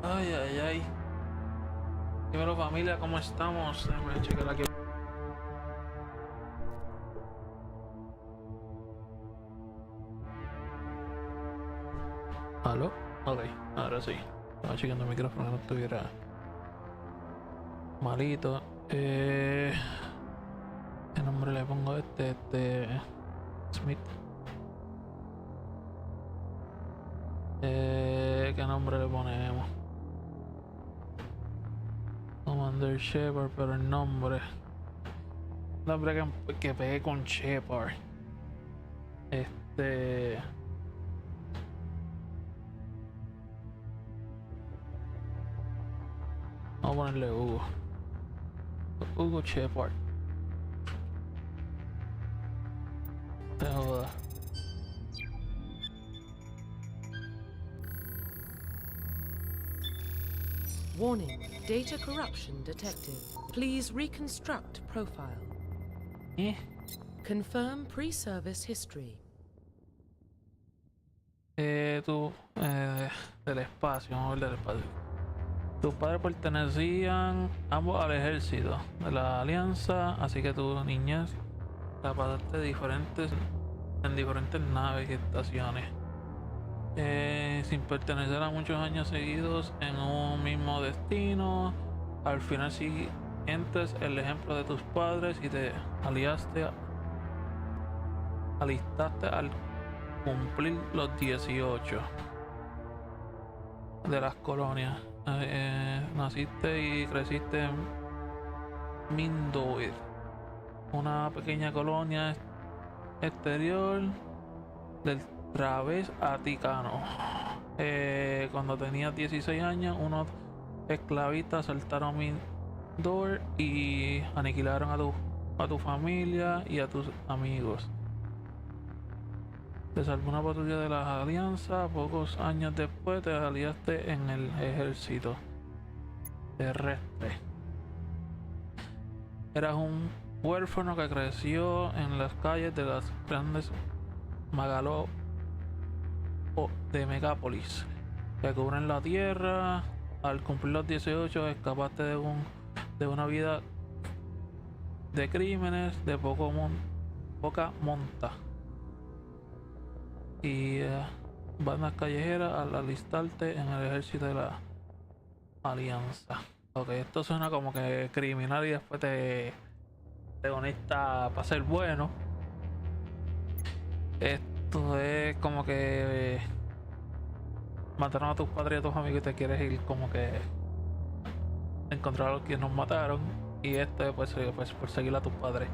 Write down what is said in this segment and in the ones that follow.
Ay, ay, ay. Dímelo, familia, ¿cómo estamos? Déjame checar aquí. ¿Aló? Ok, ahora sí. Estaba chequeando el micrófono que no estuviera malito. ¿Qué nombre le pongo a este? Smith. ¿Qué nombre le ponemos? Comandante Shepard, pero el nombre que pegué con Shepard. Vamos a ponerle Hugo. Hugo Shepard. Te joda. Warning, data corruption detected. Please reconstruct profile. Confirm pre-service history. Del espacio, vamos a ver del espacio. Tus padres pertenecían ambos al ejército de la Alianza, así que tu niñez la pasaste en diferentes naves y estaciones. Sin pertenecer a muchos años seguidos en un mismo destino. Al final siguientes el ejemplo de tus padres y te alistaste al cumplir los 18 de las colonias. Naciste y creciste en Mindoir, una pequeña colonia exterior del Través Aticano. Cuando tenías 16 años, unos esclavistas asaltaron Mindor y aniquilaron a tu familia y a tus amigos. Te salvó una patrulla de la Alianza. Pocos años después te aliaste en el ejército terrestre. Eras un huérfano que creció en las calles de las grandes de Megápolis que cubren la tierra. Al cumplir los 18 escapaste de una vida de crímenes de poca monta y bandas callejeras al alistarte en el ejército de la Alianza. Ok, esto suena como que criminal y después te conecta para ser bueno. Esto es como que mataron a tus padres y a tus amigos y te quieres ir como que encontrar a los que nos mataron, y esto pues perseguir a tus padres.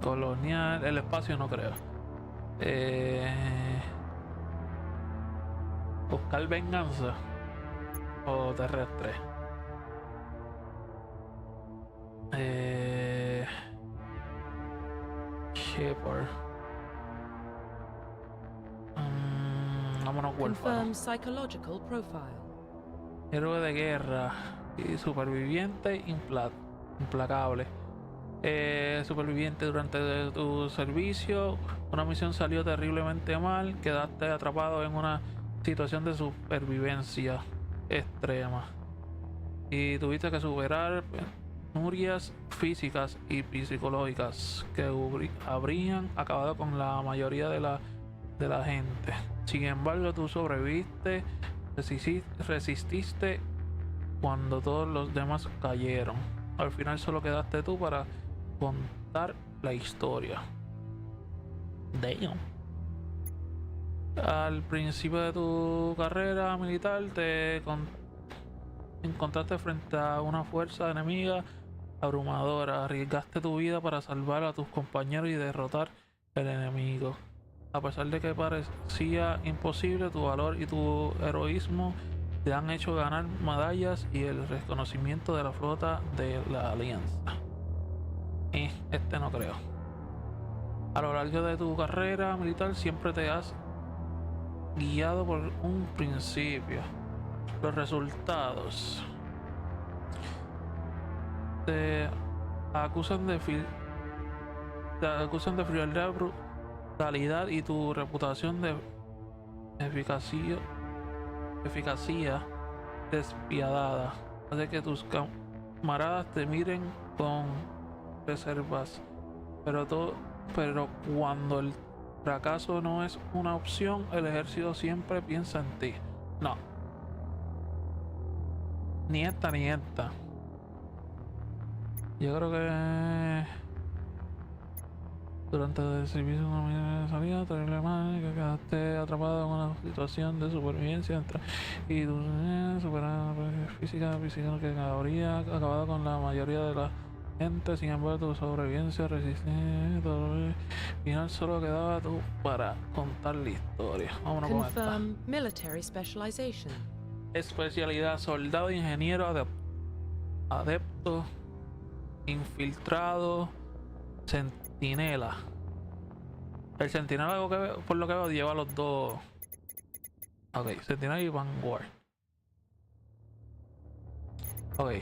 Colonial, el espacio no creo. Buscar venganza o terrestre. Shepard. Vámonos huérfano. Confirm psychological profile. Héroe de guerra y superviviente implacable. Superviviente durante tu servicio. Una misión salió terriblemente mal. Quedaste atrapado en una situación de supervivencia extrema y tuviste que superar penurias físicas y psicológicas que habrían acabado con la mayoría de la gente. Sin embargo, tú sobreviviste, resististe cuando todos los demás cayeron. Al final solo quedaste tú para contar la historia. Damn. Al principio de tu carrera militar te encontraste frente a una fuerza enemiga abrumadora. Arriesgaste tu vida para salvar a tus compañeros y derrotar el enemigo. A pesar de que parecía imposible, tu valor y tu heroísmo te han hecho ganar medallas y el reconocimiento de la flota de la Alianza. No creo. A lo largo de tu carrera militar siempre te has guiado por un principio. Los resultados te acusan de frialdad, brutalidad, y tu reputación de eficacia eficacia despiadada hace que tus camaradas te miren con reservas, pero cuando el fracaso no es una opción, el ejército siempre piensa en ti. No, ni esta ni esta. Yo creo que durante el servicio de una misión de salida terrible mal que quedaste atrapado en una situación de supervivencia y tu superar física que habría acabado con la mayoría de la gente. Sin embargo, tu sobrevivencia resistente todo al final solo quedaba tú para contar la historia. Vámonos con esta. Confirm military specialization. Especialidad: soldado, ingeniero, adepto, infiltrado, centinela. El centinela, por lo que veo, lleva los dos. Ok, centinela y vanguard. Ok,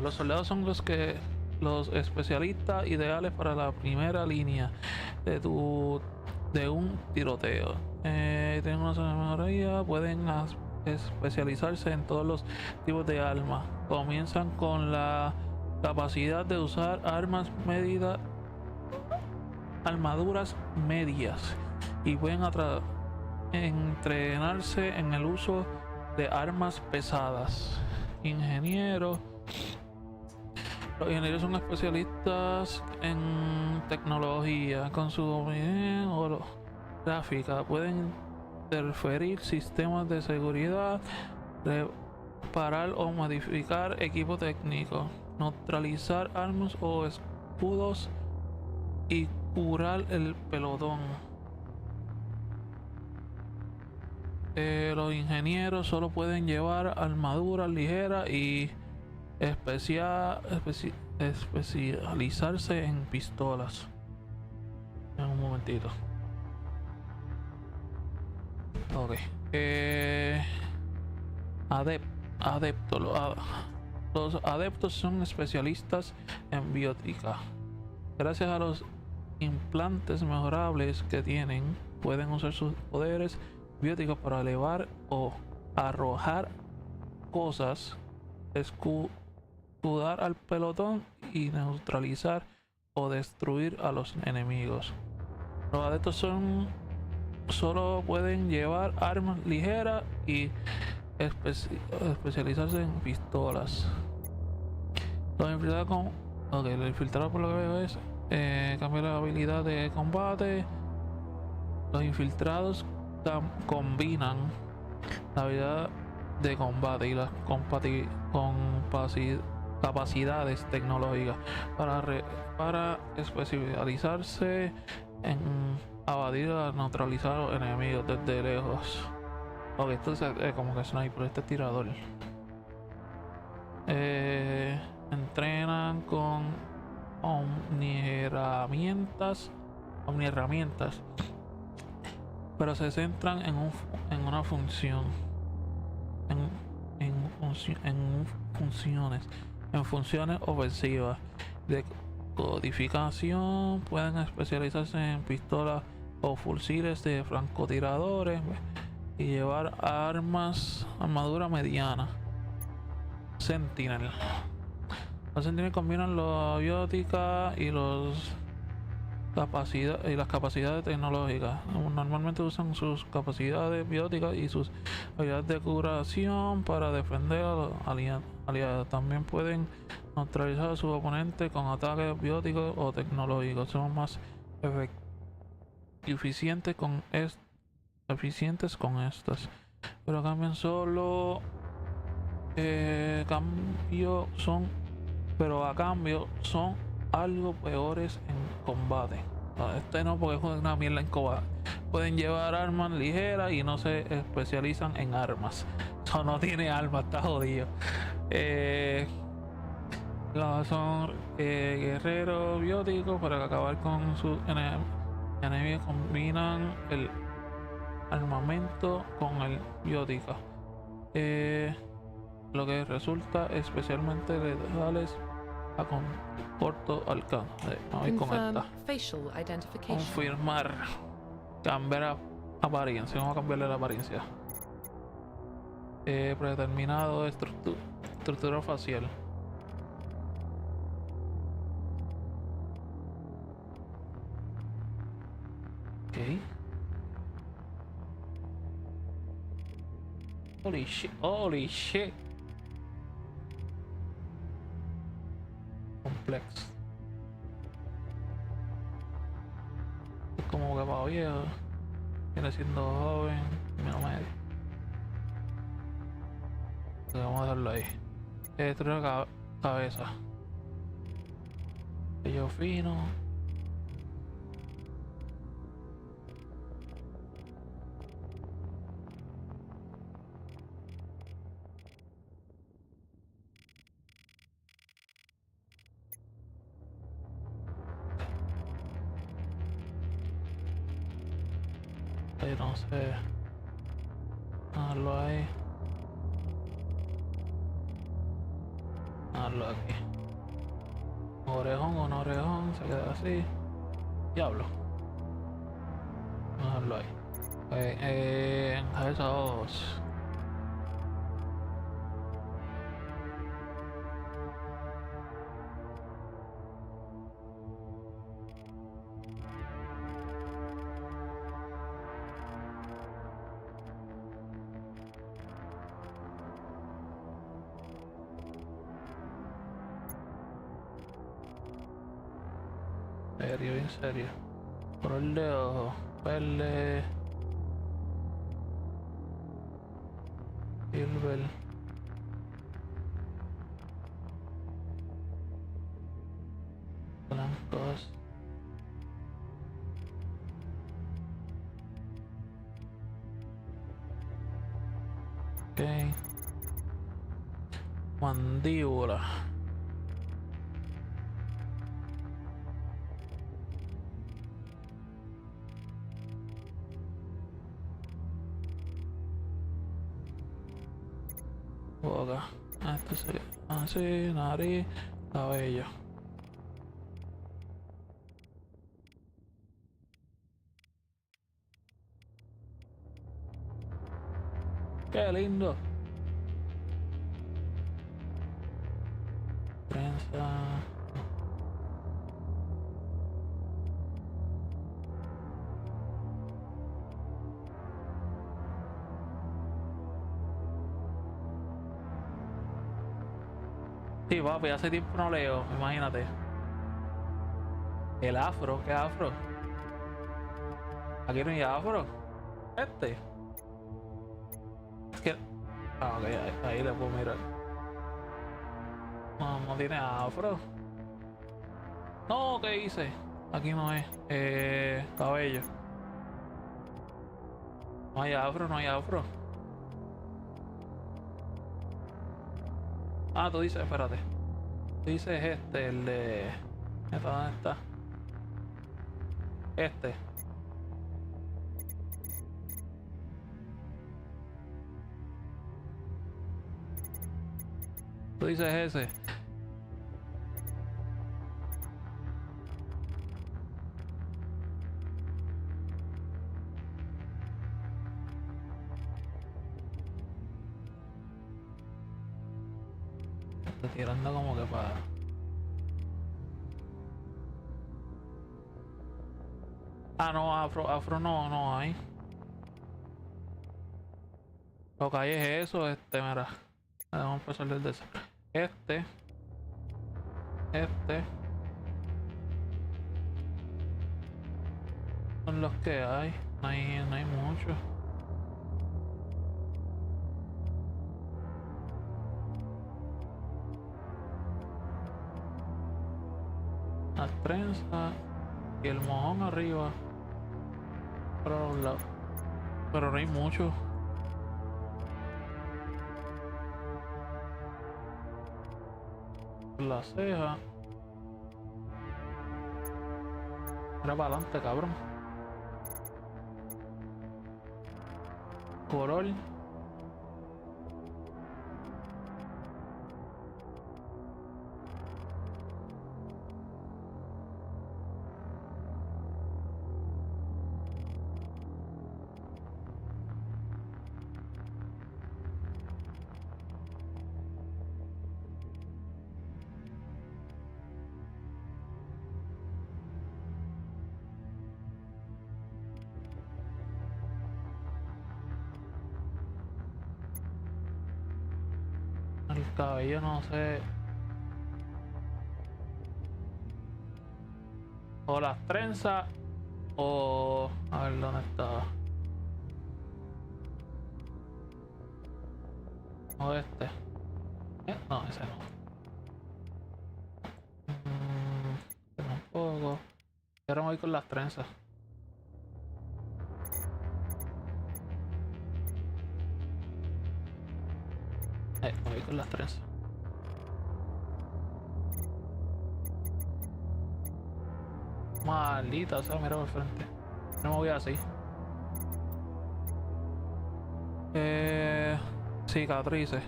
los soldados son los especialistas ideales para la primera línea de un tiroteo. Tienen una zona de mejoría, pueden especializarse en todos los tipos de armas. Comienzan con la capacidad de usar armaduras medias y pueden entrenarse en el uso de armas pesadas. Ingenieros. Los ingenieros son especialistas en tecnología. Con su dominio holográfica pueden interferir sistemas de seguridad, reparar o modificar equipo técnico, neutralizar armas o escudos y curar el pelotón. Los ingenieros solo pueden llevar armaduras ligeras y especializarse en pistolas. En un momentito. Ok. Adepto. Los adeptos son especialistas en biótica. Gracias a los implantes mejorables que tienen, pueden usar sus poderes bióticos para elevar o arrojar cosas, escudar al pelotón y neutralizar o destruir a los enemigos. Los adeptos solo pueden llevar armas ligeras y especializarse en pistolas. Los infiltrados el infiltrado, por lo que veo, es cambiar la habilidad de combate. Los infiltrados combinan la habilidad de combate y las capacidades tecnológicas para especializarse en abatir o neutralizar a los enemigos desde lejos. Ok, esto es como que sniper, este tirador. Entrenan con omniherramientas, pero se centran en una función, en funciones ofensivas de codificación. Pueden especializarse en pistolas o fusiles de francotiradores y llevar armadura mediana. Sentinel. Los Sentinel combinan la biótica y las capacidades tecnológicas. Normalmente usan sus capacidades bióticas y sus habilidades de curación para defender a los aliados. También pueden neutralizar a sus oponentes con ataques bióticos o tecnológicos. Son más eficientes con estas, pero cambian solo a cambio son algo peores en combate. No, porque es una mierda en combate. Pueden llevar armas ligeras y no se especializan en armas. Eso no tiene armas, está jodido. Son guerreros bióticos para acabar con sus enemigos. Combinan el armamento con el biótica, lo que resulta especialmente letales a corto alcance. Vamos con esta. Confirmar. Cambiar apariencia. Vamos a cambiarle la apariencia. Predeterminado de estructura facial. Ok. Holy shit, holy shit. Complex. Es como que para viejo. Viene siendo joven, menos medio. Vamos a dejarlo ahí. Estructura cabeza. Pello fino. Ahí no sé. Hazlo ahí. Hazlo aquí. Orejón o no orejón, se queda así. Diablo. Vamos a dejarlo ahí. Cabeza 2. Serio, bien serio. Color de ojo. Verde. Silver. Blancos. Ok. Mandíbula. Boca. Esto sería así, nariz, cabello. Qué lindo. Prensa. Sí, papi, hace tiempo no leo, imagínate. El afro, ¿qué afro? Aquí no hay afro. Este. Es que. Ah, ok, ahí le puedo mirar. No, no tiene afro. No, ¿qué hice? Aquí no es. Cabello. No hay afro, no hay afro. Ah, tú dices, espérate. Tú dices este, el de. ¿Dónde está? Este. Tú dices ese. Está tirando como que para. Ah, no, afro no, no hay. Lo que hay es eso, mira. Vamos a empezar desde cero. Este. Son los que hay. No hay muchos. Las trenzas y el mojón arriba. Para los lados. Pero no hay mucho. La ceja. Era para adelante, cabrón. Color. cabello no sé. O las trenzas o... A ver dónde estaba. O este. No, ese no. Este tampoco. Y ahora me voy con las trenzas. Me voy con las trenzas. Maldita, o sea, mira por frente. No me voy así. Cicatrices.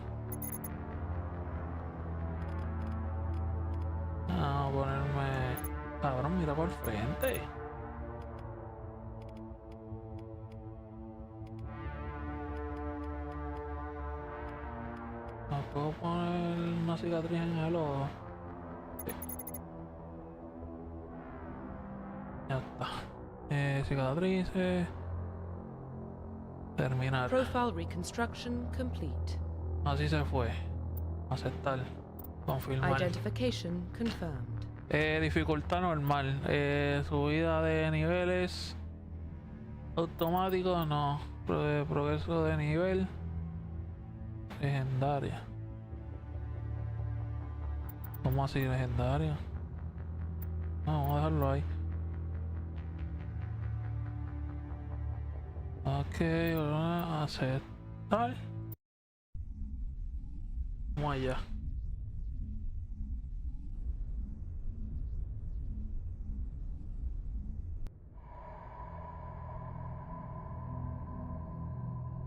Vamos a ponerme... Cabrón, mira por frente. No puedo poner una cicatriz en el ojo. Sí. Ya está. Cicatrices. Terminar. Profile reconstruction complete. Así se fue. Aceptar. Confirmar. Identification confirmed. Dificultad normal. Subida de niveles. Automático, no. Progreso de nivel. Legendaria. ¿Cómo así legendaria? No, vamos a dejarlo ahí. Ok, aceptar. Vamos allá.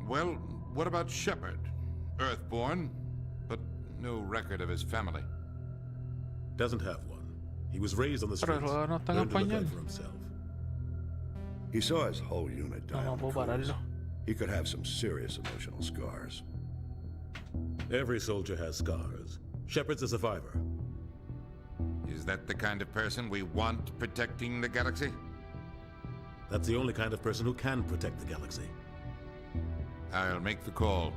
Well, what about Shepard? Earthborn, but no record of his family. Doesn't have one. He was raised on the Pero streets, no está en learned to look español. out for himself. He saw his whole unit die No on the puedo cruise. pararlo. He could have some serious emotional scars. Every soldier has scars. Shepard's a survivor. Is that the kind of person we want protecting the galaxy? That's the only kind of person who can protect the galaxy. I'll make the call.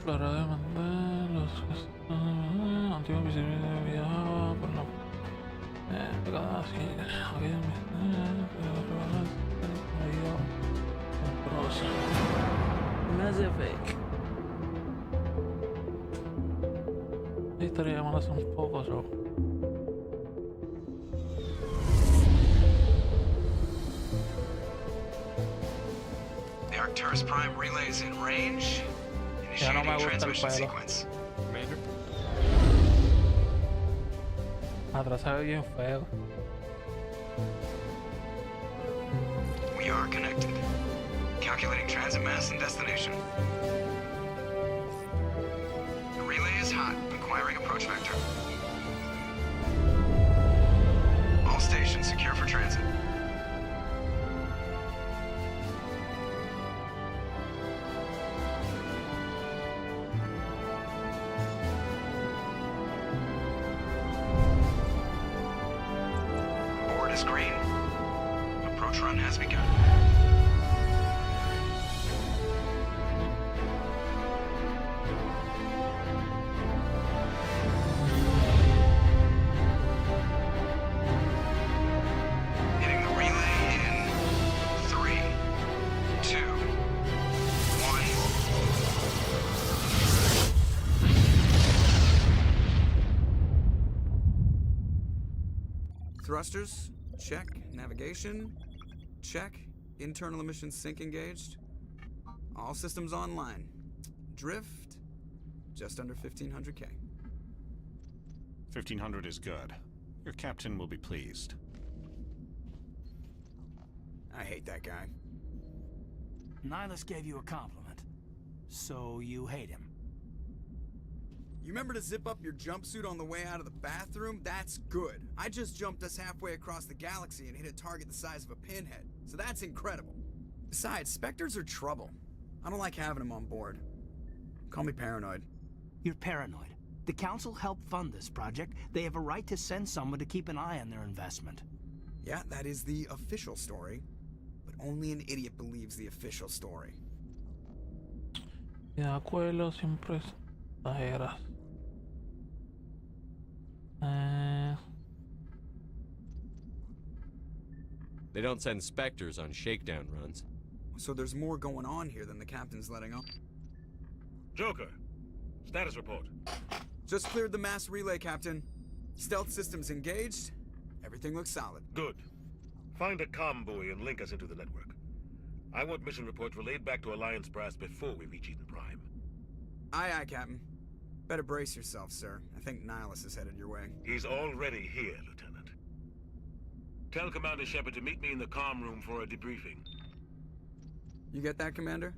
Para demandar los antiguos visibles viajaban por la pegada así Mass Effect. La historia llamándose un poco so. The Arcturus Prime relays in range. Ya no me Initiating gusta el transmission pelo. sequence. Commander. Atrás se ve bien feo. We are connected. Calculating transit mass and destination. The relay is hot. Acquiring approach vector. All stations secure for transit. Board is green. Approach run has begun. Hitting the relay in 3, 2, 1. Thrusters, check. Navigation, check. Internal emission sync engaged. All systems online. Drift, just under 1500K. 1500 is good. Your captain will be pleased. I hate that guy. Nihilus gave you a compliment, so you hate him. You remember to zip up your jumpsuit on the way out of the bathroom? That's good. I just jumped us halfway across the galaxy and hit a target the size of a pinhead, so that's incredible. Besides, Spectres are trouble. I don't like having them on board. Call me paranoid. You're paranoid. The Council helped fund this project. They have a right to send someone to keep an eye on their investment. Yeah, that is the official story. But only an idiot believes the official story. De acuerdo, siempre exageras. They don't send specters on shakedown runs. So there's more going on here than the captain's letting on. Joker, status report. Just cleared the mass relay, Captain. Stealth systems engaged. Everything looks solid. Good. Find a comm buoy and link us into the network. I want mission reports relayed back to Alliance brass before we reach Eden Prime. Aye, aye, Captain. Better brace yourself, sir. I think Nihilus is headed your way. He's already here, Lieutenant. Tell Commander Shepard to meet me in the comm room for a debriefing. You get that, Commander?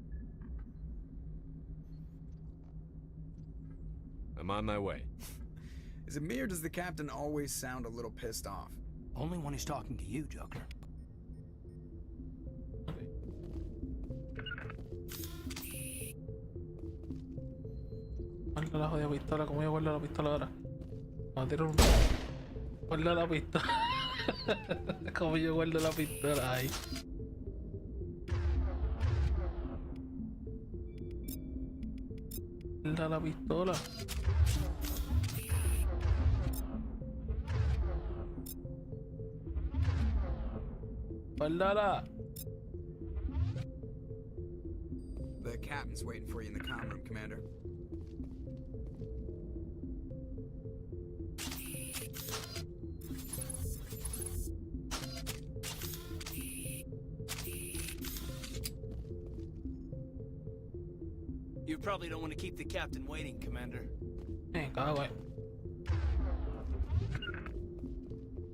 I'm on my way. Is it me or does the Captain always sound a little pissed off? Only when he's talking to you, Joker. Guarda la jodida pistola, ¿cómo yo guardo la pistola ahora? Vamos a tirar un... Guarda la pistola. ¿Cómo yo guardo la pistola ahí? Guarda la pistola. Guárdala. The Captain's waiting for you in the comm room, Commander. You probably don't want to keep the Captain waiting, Commander. Hey, cago, eh.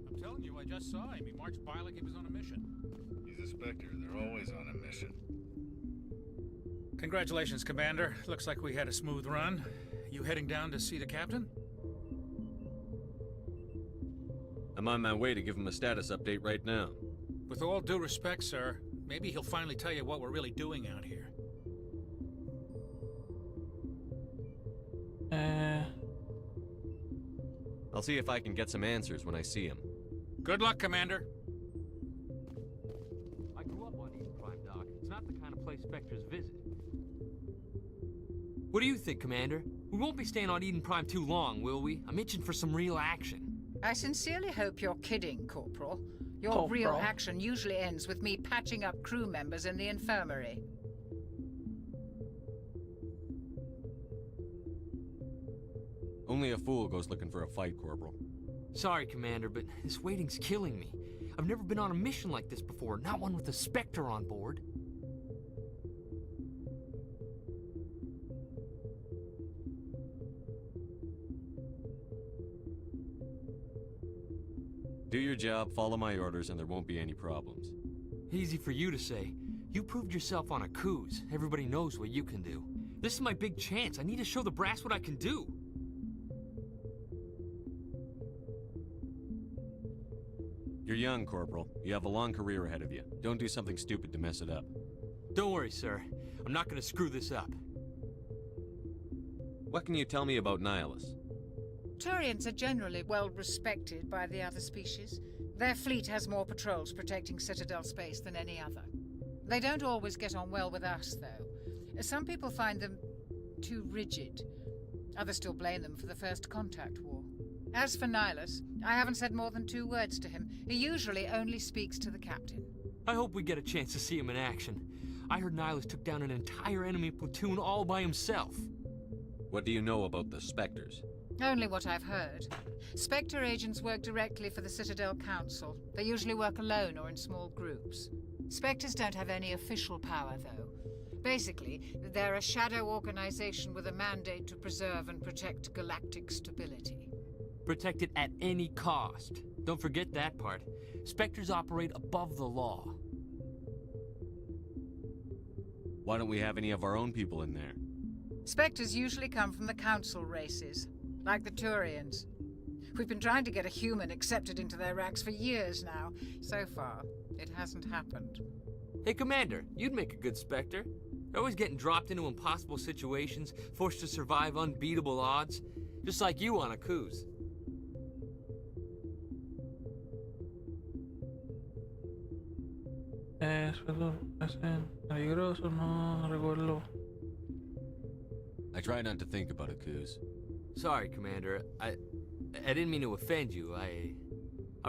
I'm telling you, I just saw him. He marched by like he was on a mission. He's a Spectre. They're always on a mission. Congratulations, Commander. Looks like we had a smooth run. You heading down to see the Captain? I'm on my way to give him a status update right now. With all due respect, sir, maybe he'll finally tell you what we're really doing out here. I'll see if I can get some answers when I see him. Good luck, Commander. I grew up on Eden Prime, Doc. It's not the kind of place Spectres visit. What do you think, Commander? We won't be staying on Eden Prime too long, will we? I'm itching for some real action. I sincerely hope you're kidding, Corporal. Your real action usually ends with me patching up crew members in the infirmary. Only a fool goes looking for a fight, Corporal. Sorry, Commander, but this waiting's killing me. I've never been on a mission like this before, not one with a Spectre on board. Do your job, follow my orders, and there won't be any problems. Easy for you to say. You proved yourself on a cruise. Everybody knows what you can do. This is my big chance. I need to show the brass what I can do. You're young, Corporal. You have a long career ahead of you. Don't do something stupid to mess it up. Don't worry, sir. I'm not gonna screw this up. What can you tell me about Nihilus? Turians are generally well respected by the other species. Their fleet has more patrols protecting Citadel space than any other. They don't always get on well with us, though. Some people find them too rigid. Others still blame them for the First Contact War. As for Nihilus, I haven't said more than 2 words to him. He usually only speaks to the captain. I hope we get a chance to see him in action. I heard Nihilus took down an entire enemy platoon all by himself. What do you know about the Spectres? Only what I've heard. Spectre agents work directly for the Citadel Council. They usually work alone or in small groups. Spectres don't have any official power, though. Basically, they're a shadow organization with a mandate to preserve and protect galactic stability. Protect it at any cost. Don't forget that part. Spectres operate above the law. Why don't we have any of our own people in there? Spectres usually come from the Council races, like the Turians. We've been trying to get a human accepted into their ranks for years now. So far, it hasn't happened. Hey, Commander, you'd make a good Spectre. They're always getting dropped into impossible situations, forced to survive unbeatable odds, just like you on a cruise. Suelo parecen peligrosos, no recuerdo. I try not to think about it, Coos. Sorry, Commander. I didn't mean to offend you. I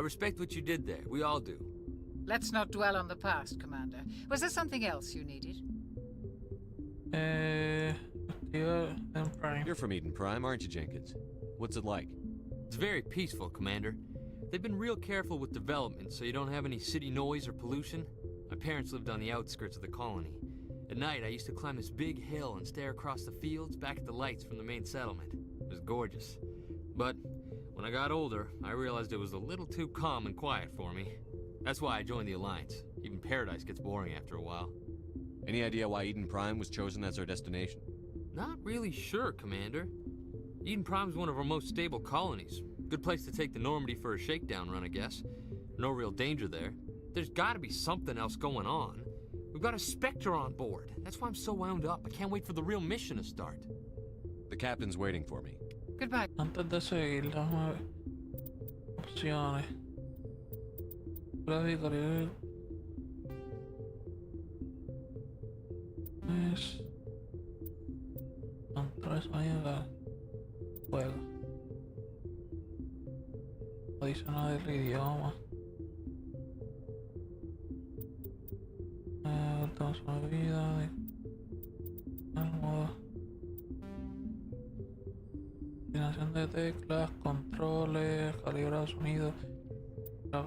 respect what you did there. We all do. Let's not dwell on the past, Commander. Was there something else you needed? You're from Eden Prime, aren't you, Jenkins? What's it like? It's very peaceful, Commander. They've been real careful with development, so you don't have any city noise or pollution. My parents lived on the outskirts of the colony. At night, I used to climb this big hill and stare across the fields back at the lights from the main settlement. It was gorgeous. But when I got older, I realized it was a little too calm and quiet for me. That's why I joined the Alliance. Even Paradise gets boring after a while. Any idea why Eden Prime was chosen as our destination? Not really sure, Commander. Eden Prime's one of our most stable colonies. Good place to take the Normandy for a shakedown run, I guess. No real danger there. There's gotta be something else going on. We've got a Spectre on board. That's why I'm so wound up. I can't wait for the real mission to start. The captain's waiting for me. Goodbye. Antes de seguir, déjame ver. Opciones. Gráfico, es control de sonido, juego. Adicional del idioma. Toda su vida. Modo. Combinación de teclas, controles, calibrado sonido. No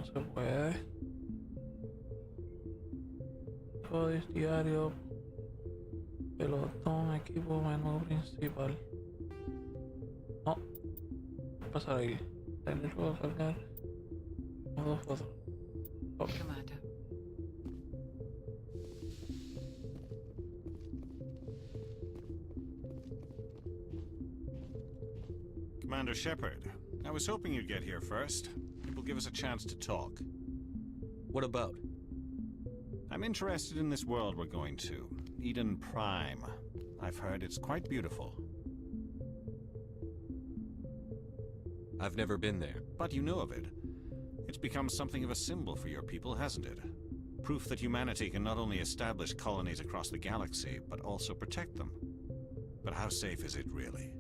se puede. Código diario. Pelotón, equipo, menú principal. No. Pasar ahí. El juego cargar. Modo foto. Commander. Commander Shepard, I was hoping you'd get here first. It will give us a chance to talk. What about? I'm interested in this world we're going to, Eden Prime. I've heard it's quite beautiful. I've never been there. But you know of it. It's become something of a symbol for your people, hasn't it? Proof that humanity can not only establish colonies across the galaxy, but also protect them. But how safe is it really?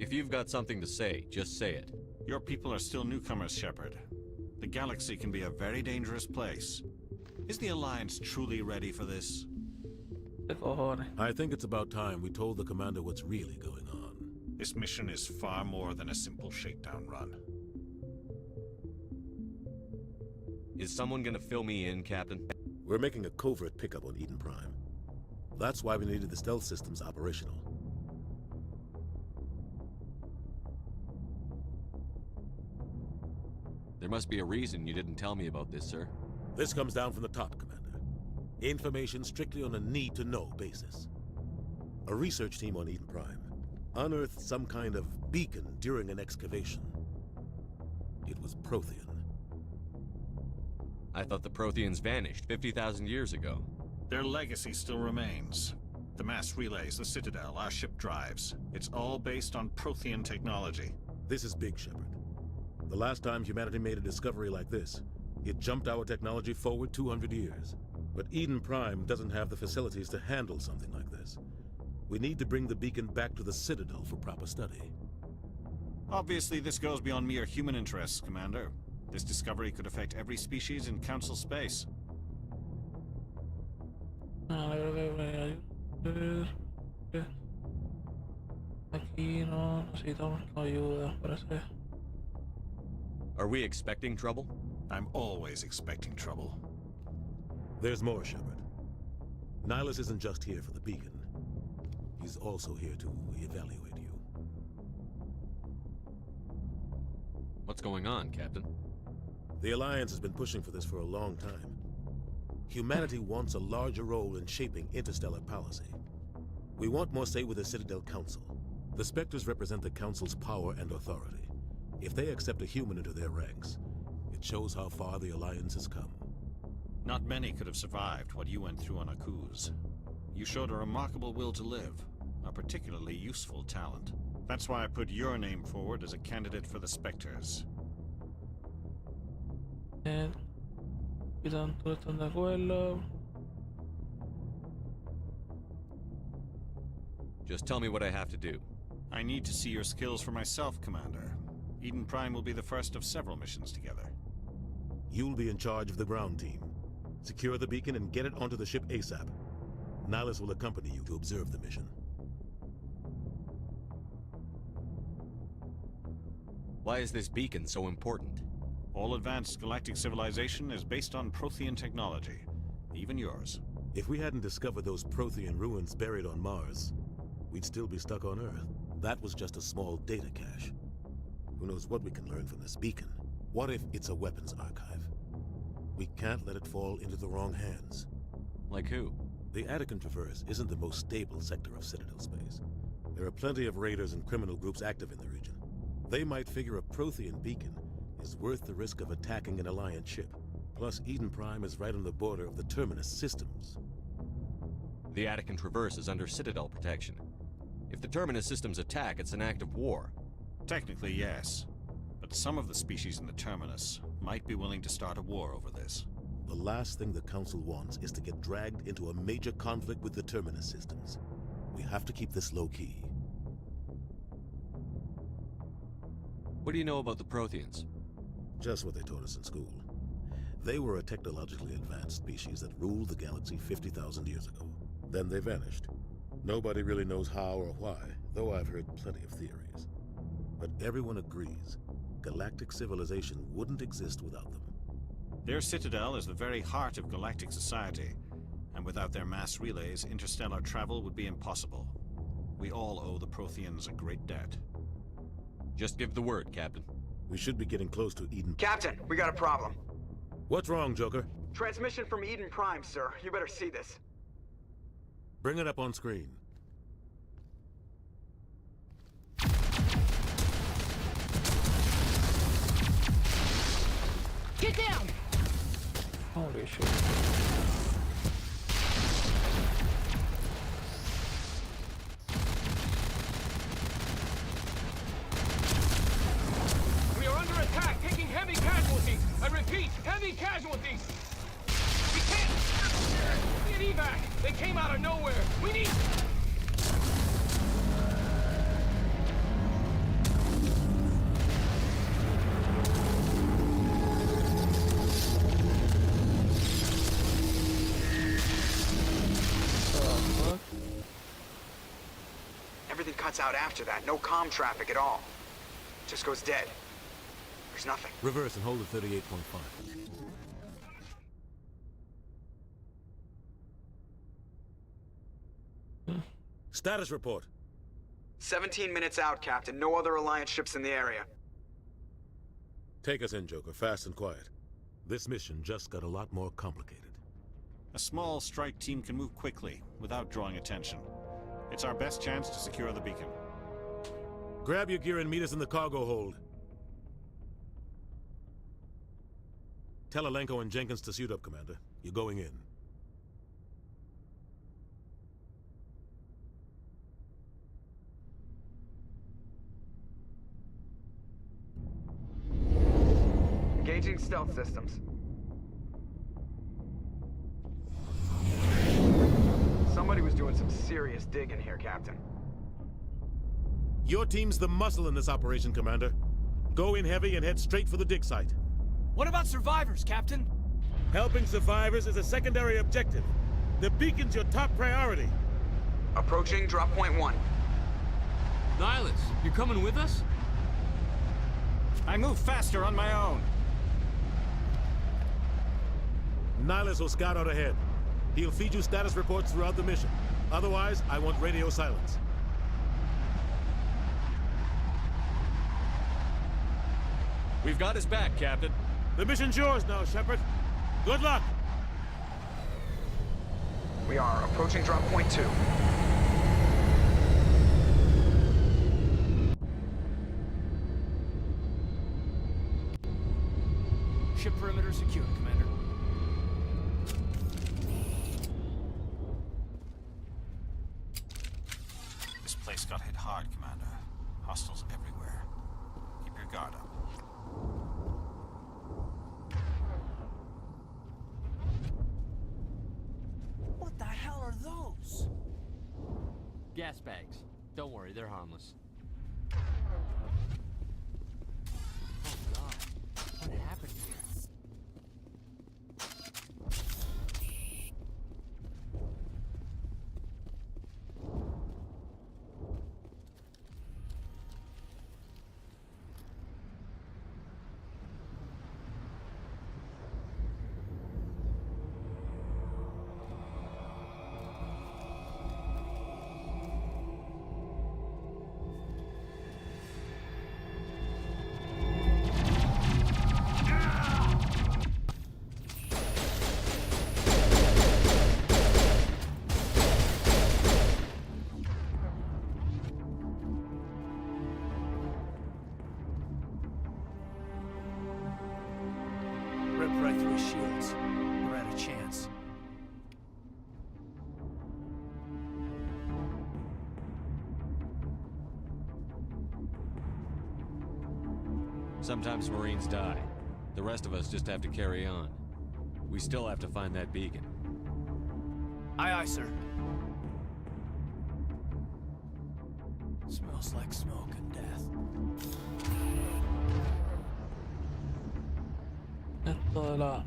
If you've got something to say, just say it. Your people are still newcomers, Shepard. The galaxy can be a very dangerous place. Is the Alliance truly ready for this? I think it's about time we told the commander what's really going on. This mission is far more than a simple shakedown run. Is someone gonna fill me in, Captain? We're making a covert pickup on Eden Prime. That's why we needed the stealth systems operational. There must be a reason you didn't tell me about this, sir. This comes down from the top, Commander. Information strictly on a need-to-know basis. A research team on Eden Prime unearthed some kind of beacon during an excavation. It was Prothean. I thought the Protheans vanished 50,000 years ago. Their legacy still remains. The mass relays, the Citadel, our ship drives. It's all based on Prothean technology. This is big, Shepard. The last time humanity made a discovery like this, it jumped our technology forward 200 years. But Eden Prime doesn't have the facilities to handle something like this. We need to bring the beacon back to the Citadel for proper study. Obviously, this goes beyond mere human interests, Commander. This discovery could affect every species in Council space. Aquí no necesitamos ayuda, parece. Are we expecting trouble? I'm always expecting trouble. There's more, Shepard. Nihilus isn't just here for the beacon. He's also here to evaluate you. What's going on, Captain? The Alliance has been pushing for this for a long time. Humanity wants a larger role in shaping interstellar policy. We want more say with the Citadel Council. The Spectres represent the Council's power and authority. If they accept a human into their ranks, it shows how far the Alliance has come. Not many could have survived what you went through on Akuz. You showed a remarkable will to live, a particularly useful talent. That's why I put your name forward as a candidate for the Spectres. Y tanto están de acuerdo. Just tell me what I have to do. I need to see your skills for myself, Commander. Eden Prime will be the first of several missions together. You'll be in charge of the ground team. Secure the beacon and get it onto the ship ASAP. Nihilus will accompany you to observe the mission. Why is this beacon so important? All advanced galactic civilization is based on Prothean technology. Even yours. If we hadn't discovered those Prothean ruins buried on Mars, we'd still be stuck on Earth. That was just a small data cache. Who knows what we can learn from this beacon? What if it's a weapons archive? We can't let it fall into the wrong hands. Like who? The Attican Traverse isn't the most stable sector of Citadel space. There are plenty of raiders and criminal groups active in the region. They might figure a Prothean beacon is worth the risk of attacking an Alliance ship. Plus, Eden Prime is right on the border of the Terminus systems. The Attican Traverse is under Citadel protection. If the Terminus systems attack, it's an act of war. Technically, yes. But some of the species in the Terminus might be willing to start a war over this. The last thing the Council wants is to get dragged into a major conflict with the Terminus systems. We have to keep this low-key. What do you know about the Protheans? Just what they taught us in school. They were a technologically advanced species that ruled the galaxy 50,000 years ago. Then they vanished. Nobody really knows how or why, though I've heard plenty of theories. But everyone agrees, galactic civilization wouldn't exist without them. Their citadel is the very heart of galactic society, and without their mass relays, interstellar travel would be impossible. We all owe the Protheans a great debt. Just give the word, Captain. We should be getting close to Eden. Captain, we got a problem. What's wrong, Joker? Transmission from Eden Prime, sir. You better see this. Bring it up on screen. Get down! Holy shit. We are under attack, taking heavy casualties. I repeat, heavy casualties. We can't... Get evac. They came out of nowhere. We need... Everything cuts out after that. No comm traffic at all. Just goes dead. There's nothing. Reverse and hold at 38.5. Status report. 17 minutes out, Captain. No other Alliance ships in the area. Take us in, Joker, fast and quiet. This mission just got a lot more complicated. A small strike team can move quickly, without drawing attention. It's our best chance to secure the beacon. Grab your gear and meet us in the cargo hold. Tell Alenko and Jenkins to suit up, Commander. You're going in. Engaging stealth systems. Somebody was doing some serious digging here, Captain. Your team's the muscle in this operation, Commander. Go in heavy and head straight for the dig site. What about survivors, Captain? Helping survivors is a secondary objective. The beacon's your top priority. Approaching drop point 1. Nihilus, you're coming with us? I move faster on my own. Nihilus will scout out ahead. He'll feed you status reports throughout the mission. Otherwise, I want radio silence. We've got his back, Captain. The mission's yours now, Shepard. Good luck! We are approaching drop point 2. Ship perimeter secure, Commander. This place got hit hard, Commander. Hostiles everywhere. Keep your guard up. gas bags. Don't worry, they're harmless. Oh God, what happened here? Rip right through his shields. We're out of chance. Sometimes Marines die. The rest of us just have to carry on. We still have to find that beacon. Aye, aye, sir. Smells like smoke and death. Esto de la...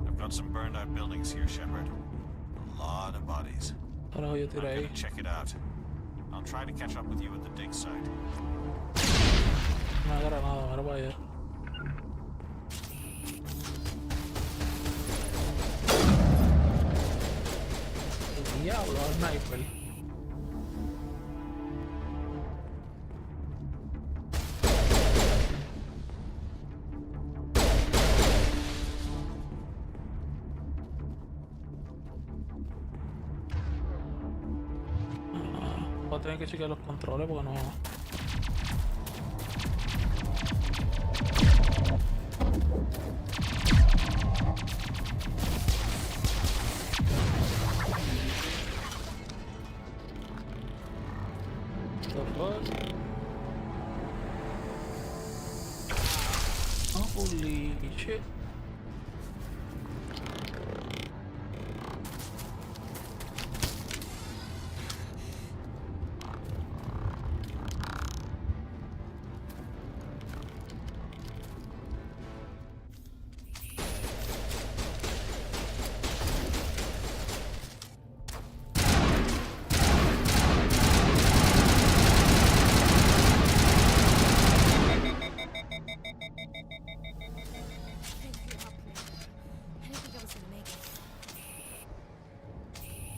I've got some burned out buildings here, Shepard. A lot of bodies. Ahora yo tiré I'm ahí. gonna check it out. I'll try to catch up with you at the dig site. Una granada, mira para allá. El diablo, sniper. Voy a tener que chequear los controles porque no... Holy shit.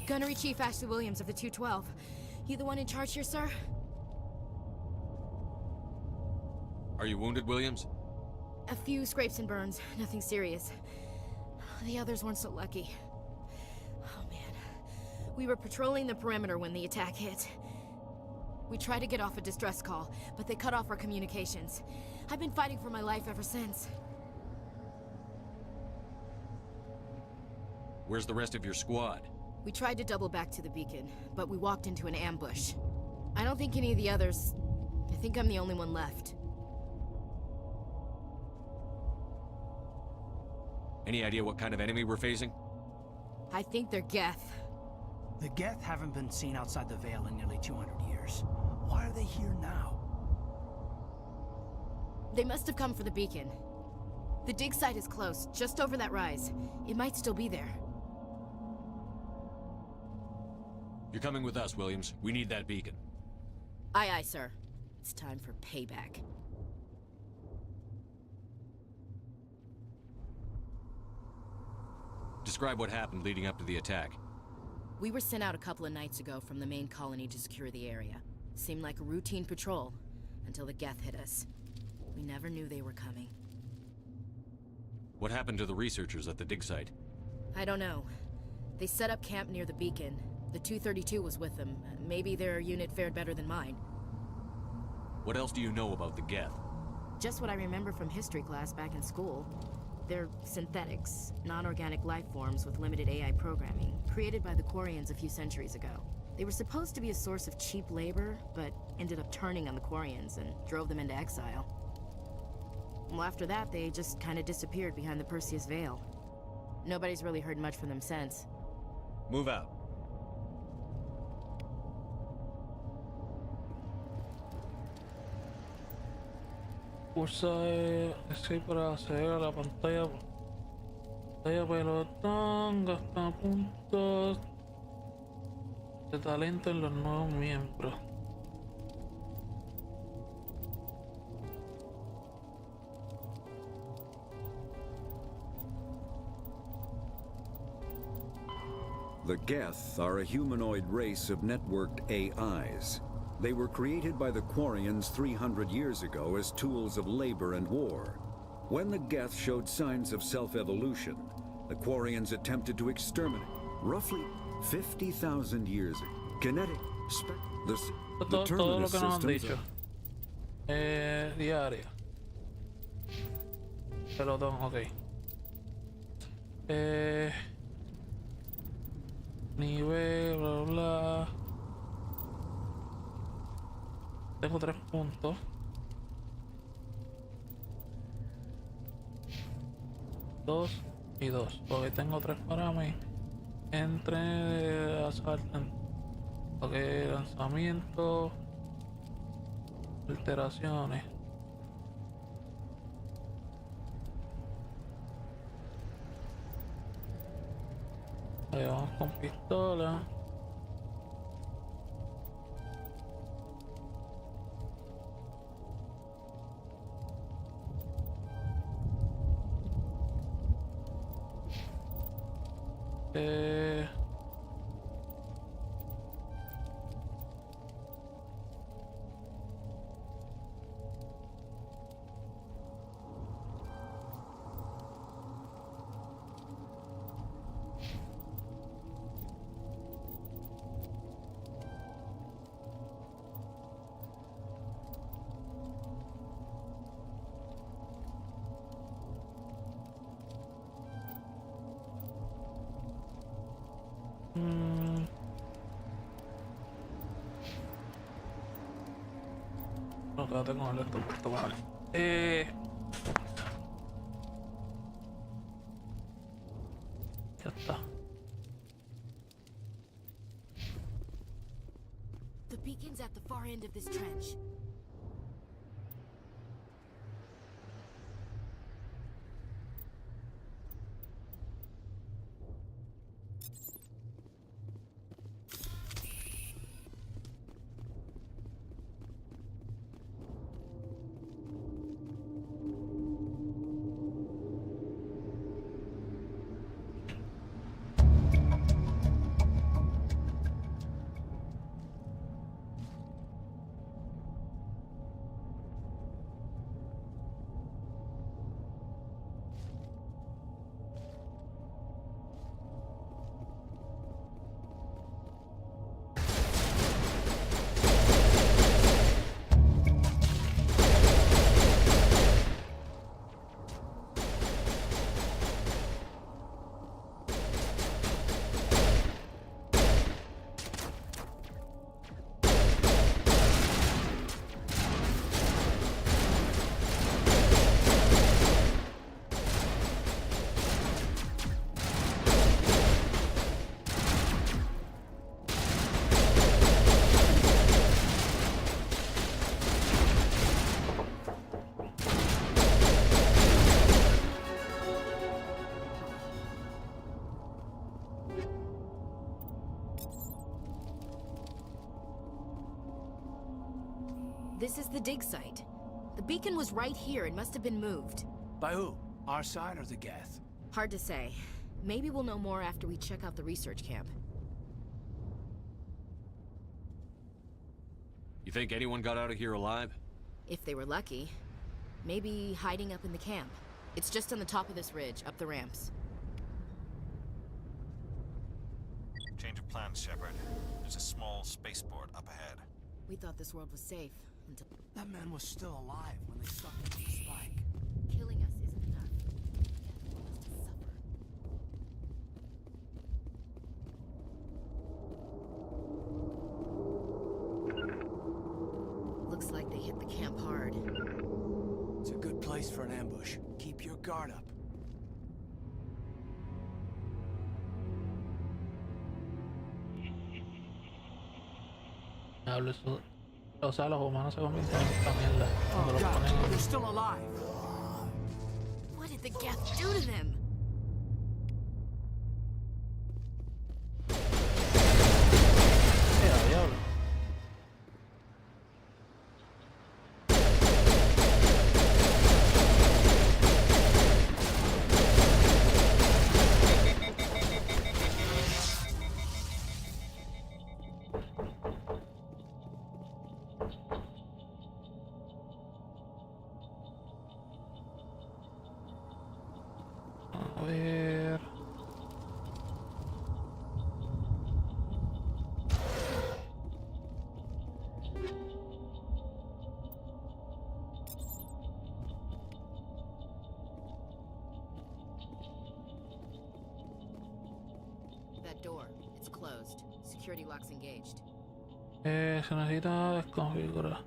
Gunnery Chief Ashley Williams of the 212. You the one in charge here, sir? Are you wounded, Williams? A few scrapes and burns, nothing serious. The others weren't so lucky. Oh man. We were patrolling the perimeter when the attack hit. We tried to get off a distress call, but they cut off our communications. I've been fighting for my life ever since. Where's the rest of your squad? We tried to double back to the beacon, but we walked into an ambush. I don't think any of the others... I think I'm the only one left. Any idea what kind of enemy we're facing? I think they're Geth. The Geth haven't been seen outside the Veil in nearly 200 years. Why are they here now? They must have come for the beacon. The dig site is close, just over that rise. It might still be there. You're coming with us, Williams. We need that beacon. Aye, aye, sir. It's time for payback. Describe what happened leading up to the attack. We were sent out a couple of nights ago from the main colony to secure the area. Seemed like a routine patrol, until the Geth hit us. We never knew they were coming. What happened to the researchers at the dig site? I don't know. They set up camp near the beacon. The 232 was with them. Maybe their unit fared better than mine. What else do you know about the Geth? Just what I remember from history class back in school. They're synthetics, non-organic life forms with limited AI programming, created by the Quarians a few centuries ago. They were supposed to be a source of cheap labor, but ended up turning on the Quarians and drove them into exile. Well, after that, they just kind of disappeared behind the Perseus Veil. Nobody's really heard much from them since. Move out. Pulsa escape para acceder a la pantalla pelotón, gasta puntos de talento en los nuevos miembros. The Geth are a humanoid race of networked AIs. They were created by the Quarians 300 years ago as tools of labor and war. When the Geth showed signs of self-evolution, the Quarians attempted to exterminate. Roughly 50,000 years ago, kinetic the todo lo terminus que nos han systems dicho. Diaria. Pelotón, ok. Nivel, bla bla. Tengo 3 puntos. Dos y 2. Porque tengo 3 para mí. Entre asalto. Ok, lanzamiento. Alteraciones. Ahí vamos con pistola. No, quédate con el esto puesto, vale. Ya está. The beacon's at the far end of this trench. This is the dig site. The beacon was right here. It must have been moved. By who? Our side or the Geth? Hard to say. Maybe we'll know more after we check out the research camp. You think anyone got out of here alive? If they were lucky. Maybe hiding up in the camp. It's just on the top of this ridge, up the ramps. Change of plans, Shepard. There's a small spaceport up ahead. We thought this world was safe until... That man was still alive when they stuck him to the spike. Killing us isn't enough. Death wants us to suffer. place for an ambush. Keep your guard up. Hablo eso. O sea, los humanos se convierten en esta mierda cuando los ponen en... They're still alive. What did the Geth do to them? Diablo. A ver. That door. It's closed. Security lock's engaged. Se necesita desconfigurar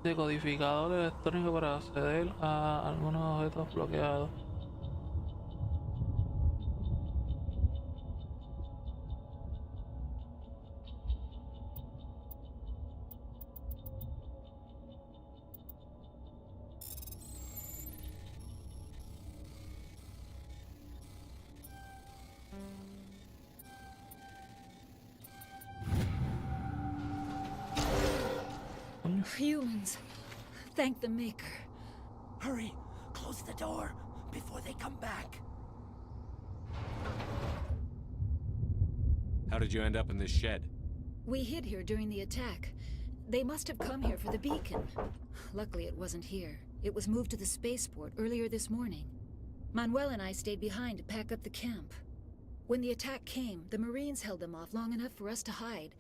decodificador electrónico para acceder a algunos objetos bloqueados. Humans. Thank the Maker. Hurry! Close the door before they come back. How did you end up in this shed? We hid here during the attack. They must have come here for the beacon. Luckily, it wasn't here. It was moved to the spaceport earlier this morning. Manuel and I stayed behind to pack up the camp. When the attack came, the Marines held them off long enough for us to hide.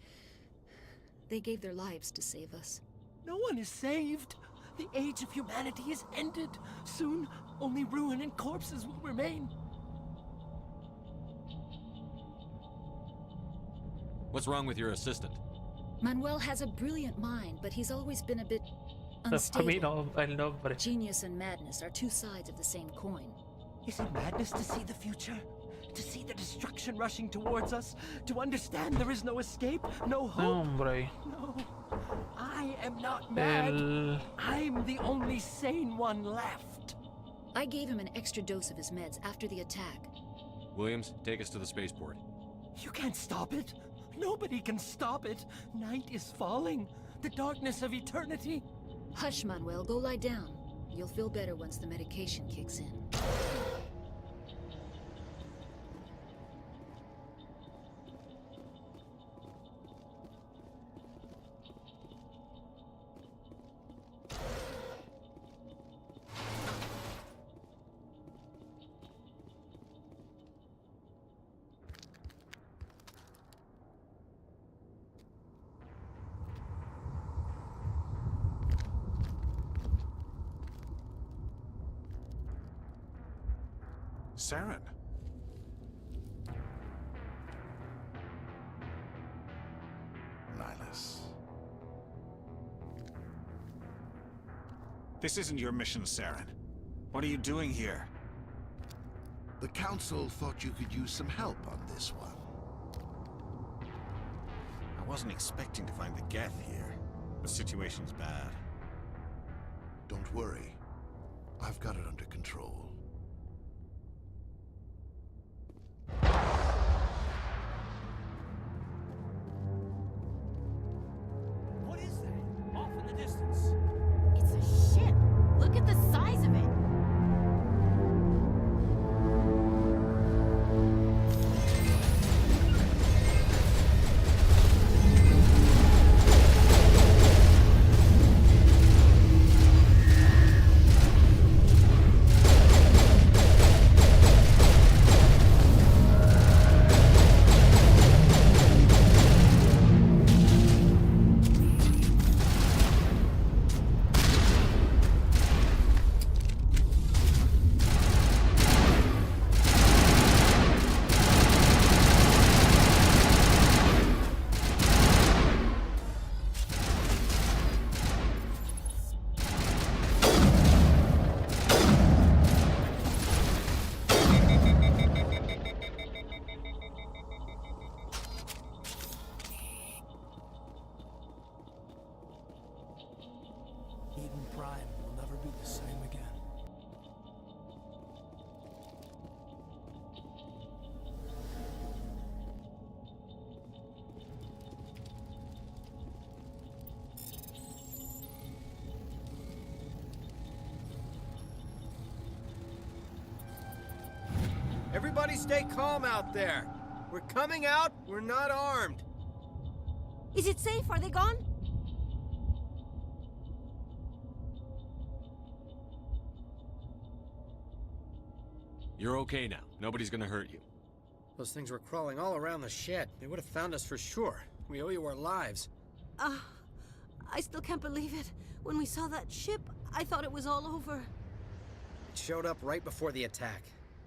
They gave their lives to save us. No one is saved. The age of humanity is ended. Soon, only ruin and corpses will remain. What's wrong with your assistant? Manuel has a brilliant mind, but he's always been a bit unstable. Genius and madness are two sides of the same coin. Is it madness to see the future? To see the destruction rushing towards us? To understand there is no escape? No hope? No. I am not mad. I'm the only sane one left. I gave him an extra dose of his meds after the attack. Williams, take us to the spaceport. You can't stop it. Nobody can stop it. Night is falling. The darkness of eternity. Hush, Manuel. Go lie down. You'll feel better once the medication kicks in. Saren. Nihilus. This isn't your mission, Saren. What are you doing here? The Council thought you could use some help on this one. I wasn't expecting to find the Geth here. The situation's bad. Don't worry. I've got it under control. What is that? Off in the distance. It's a ship. Look at the size of it. Everybody stay calm out there. We're coming out, we're not armed. Is it safe? Are they gone? You're okay now. Nobody's gonna hurt you. Those things were crawling all around the shed. They would have found us for sure. We owe you our lives. I still can't believe it. When we saw that ship, I thought it was all over. It showed up right before the attack.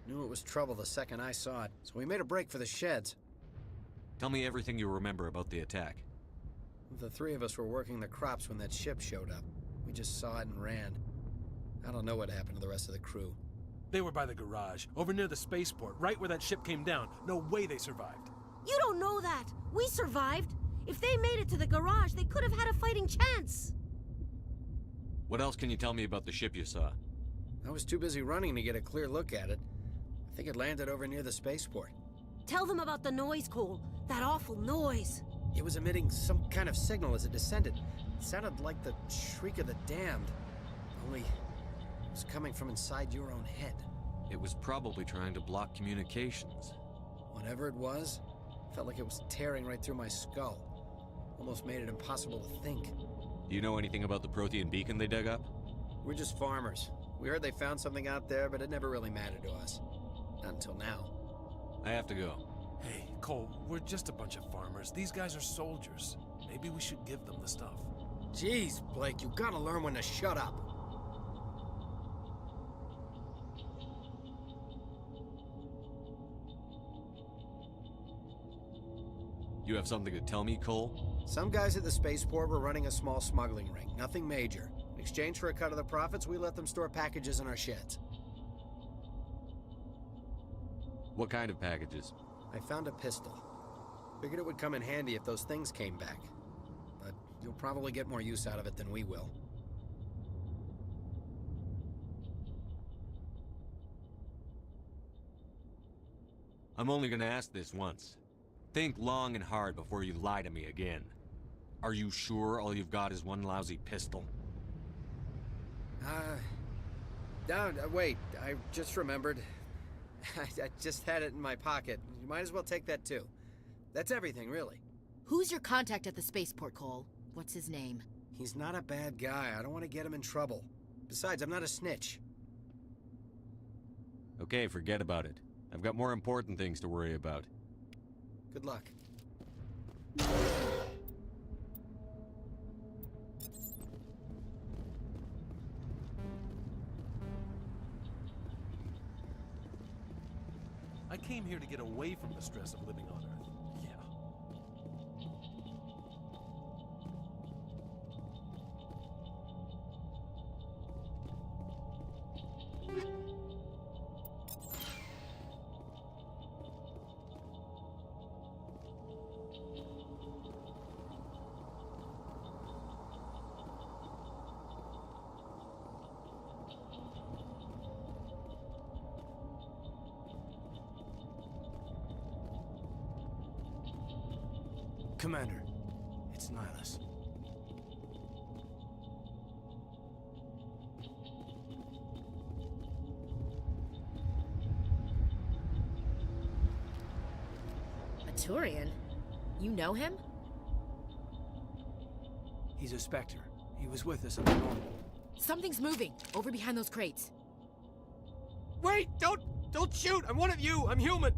Knew it was trouble the second I saw it, so we made a break for the sheds. Tell me everything you remember about the attack. The three of us were working the crops when that ship showed up. We just saw it and ran. I don't know what happened to the rest of the crew. They were by the garage, over near the spaceport, right where that ship came down. No way they survived. You don't know that. We survived. If they made it to the garage, they could have had a fighting chance. What else can you tell me about the ship you saw? I was too busy running to get a clear look at it. I think it landed over near the spaceport. Tell them about the noise, Cole. That awful noise. It was emitting some kind of signal as it descended. It sounded like the shriek of the damned. Only it was coming from inside your own head. It was probably trying to block communications. Whatever it was, felt like it was tearing right through my skull. Almost made it impossible to think. Do you know anything about the Prothean beacon they dug up? We're just farmers. We heard they found something out there, but it never really mattered to us. Not until now. I have to go. Hey, Cole, we're just a bunch of farmers. These guys are soldiers. Maybe we should give them the stuff. Jeez, Blake, you gotta learn when to shut up. You have something to tell me, Cole? Some guys at the spaceport were running a small smuggling ring. Nothing major. In exchange for a cut of the profits, we let them store packages in our sheds. What kind of packages? I found a pistol. Figured it would come in handy if those things came back. But you'll probably get more use out of it than we will. I'm only gonna ask this once. Think long and hard before you lie to me again. Are you sure all you've got is one lousy pistol? Wait, I just remembered. I just had it in my pocket. You might as well take that too. That's everything, really. Who's your contact at the spaceport, Cole? What's his name? He's not a bad guy. I don't want to get him in trouble. Besides, I'm not a snitch. Okay, forget about it. I've got more important things to worry about. Good luck. I came here to get away from the stress of living on Earth. Yeah. Commander, it's Nihilus. A Turian? You know him? He's a Spectre. He was with us at the normal. Something's moving, over behind those crates. Wait! Don't shoot! I'm one of you! I'm human!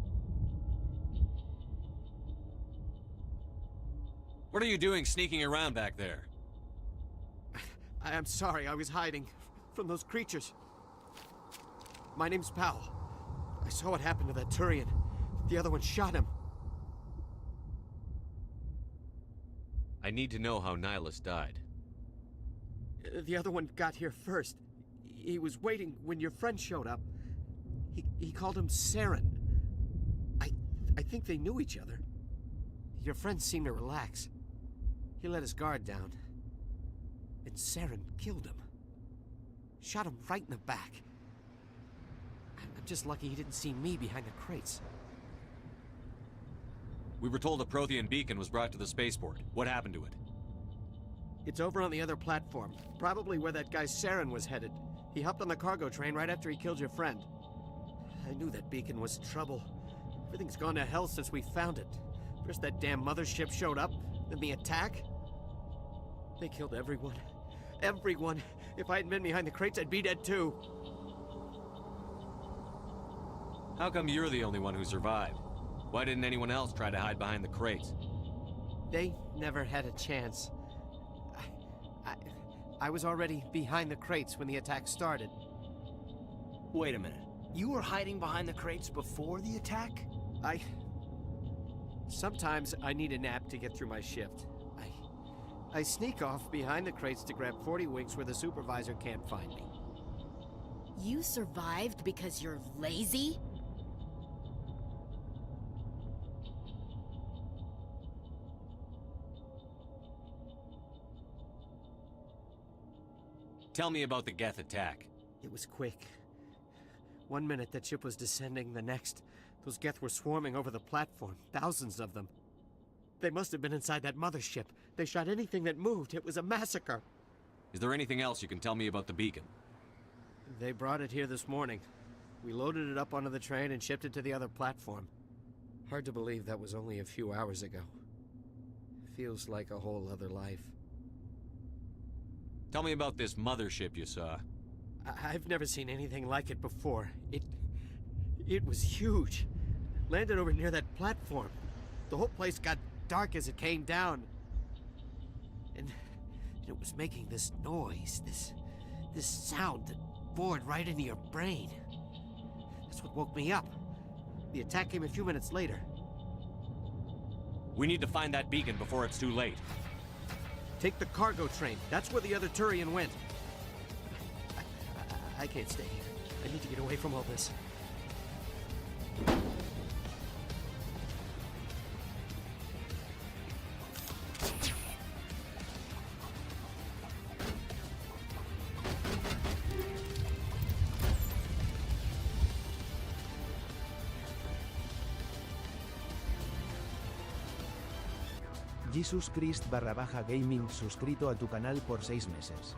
What are you doing sneaking around back there? I'm sorry, I was hiding from those creatures. My name's Powell. I saw what happened to that Turian. The other one shot him. I need to know how Nihilus died. The other one got here first. He was waiting when your friend showed up. He called him Saren. I think they knew each other. Your friend seemed to relax. He let his guard down. And Saren killed him. Shot him right in the back. I'm just lucky he didn't see me behind the crates. We were told a Prothean beacon was brought to the spaceport. What happened to it? It's over on the other platform. Probably where that guy Saren was headed. He hopped on the cargo train right after he killed your friend. I knew that beacon was trouble. Everything's gone to hell since we found it. First that damn mothership showed up, then the attack. They killed everyone. Everyone. If I hadn't been behind the crates, I'd be dead too. How come you're the only one who survived? Why didn't anyone else try to hide behind the crates? They never had a chance. I was already behind the crates when the attack started. Wait a minute. You were hiding behind the crates before the attack? Sometimes I need a nap to get through my shift. I sneak off behind the crates to grab 40 winks where the supervisor can't find me. You survived because you're lazy? Tell me about the Geth attack. It was quick. 1 minute that ship was descending, the next, those Geth were swarming over the platform, thousands of them. They must have been inside that mothership. They shot anything that moved. It was a massacre. Is there anything else you can tell me about the beacon? They brought it here this morning. We loaded it up onto the train and shipped it to the other platform. Hard to believe that was only a few hours ago. Feels like a whole other life. Tell me about this mothership you saw. I've never seen anything like it before. It was huge. Landed over near that platform. The whole place got dark as it came down. And it was making this noise, this sound that bored right into your brain. That's what woke me up. The attack came a few minutes later. We need to find that beacon before it's too late. Take the cargo train. That's where the other Turian went. I can't stay here. I need to get away from all this. Jesus Christ /gaming suscrito a tu canal por 6 meses.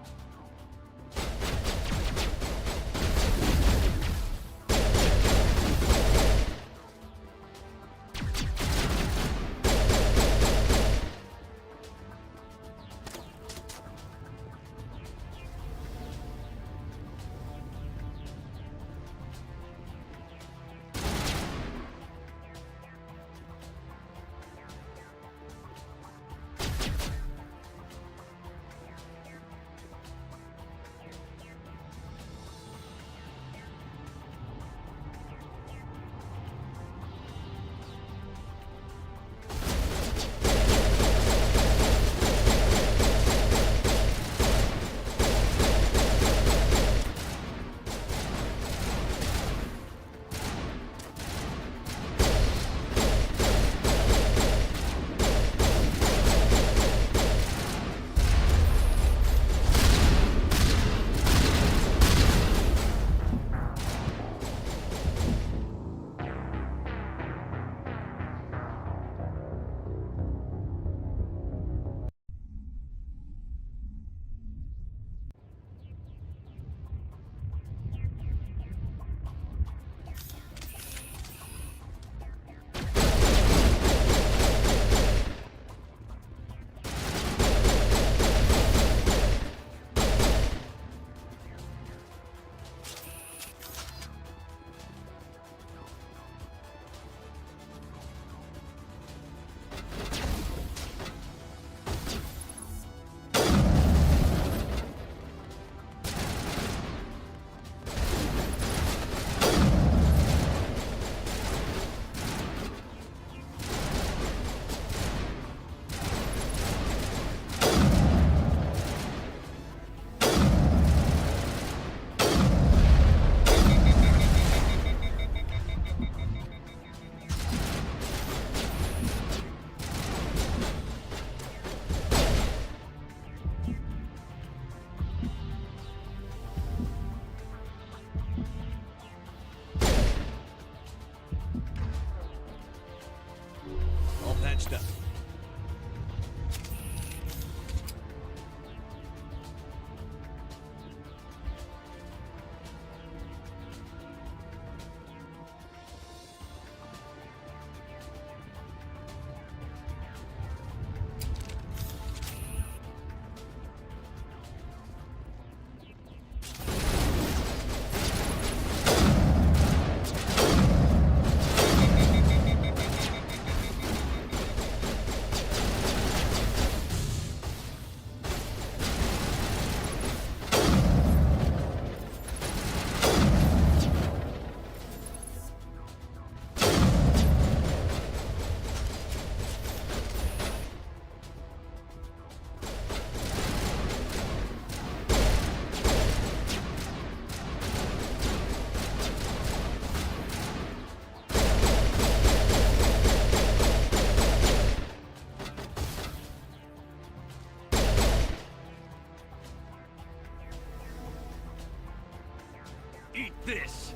this!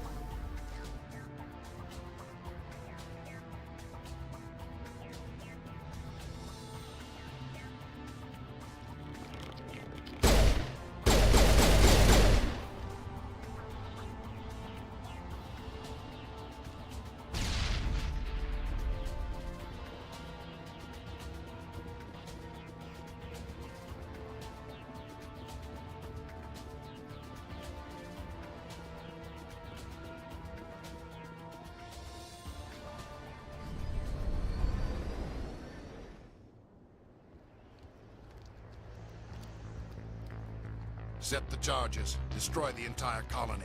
Set the charges. Destroy the entire colony.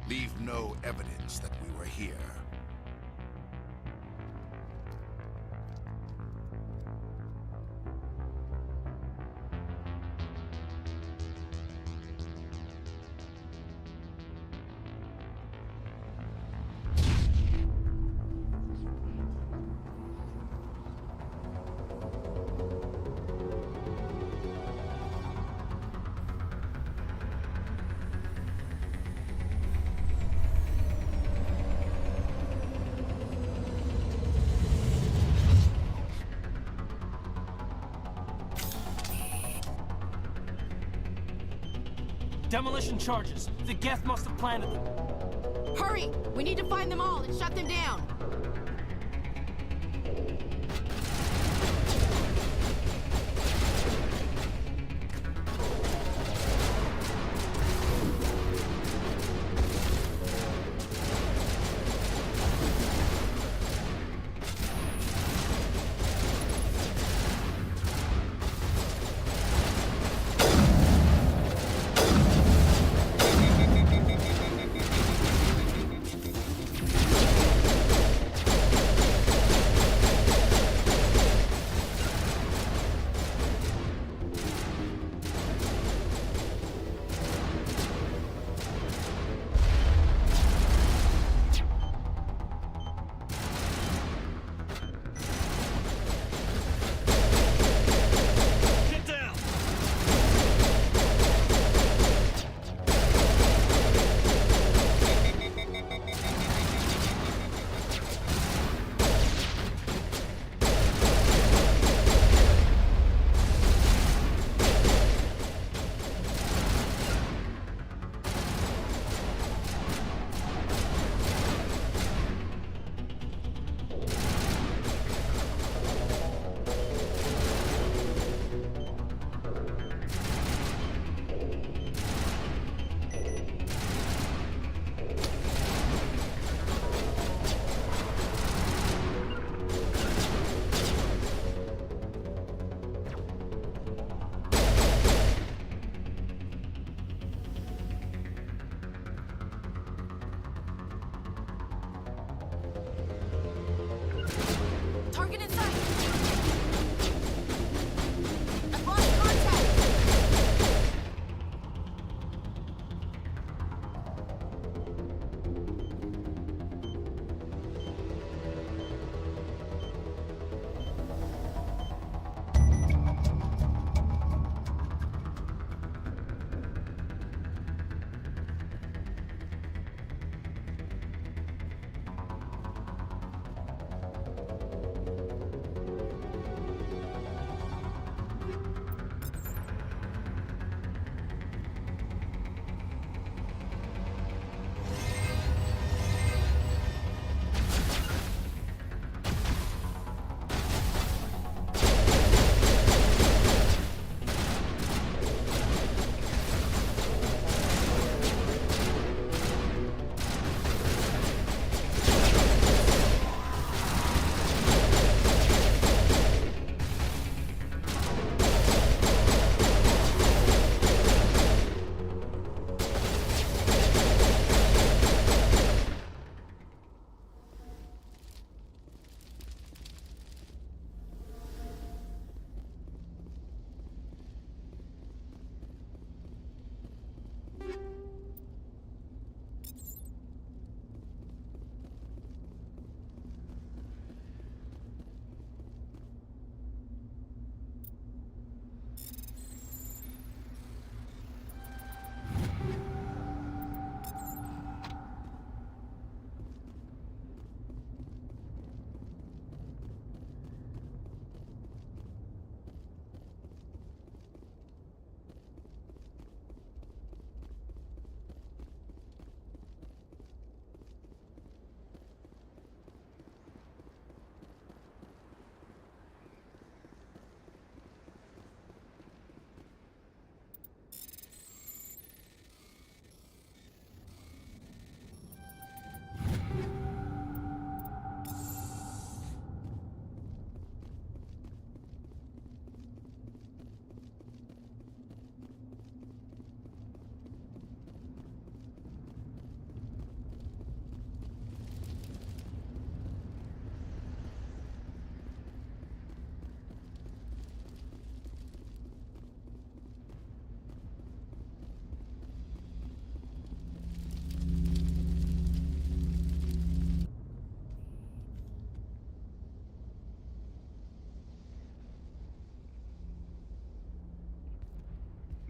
Leave no evidence that we were here. Demolition charges. The Geth must have planted them. Hurry! We need to find them all and shut them down! Target in sight! I've lost contact!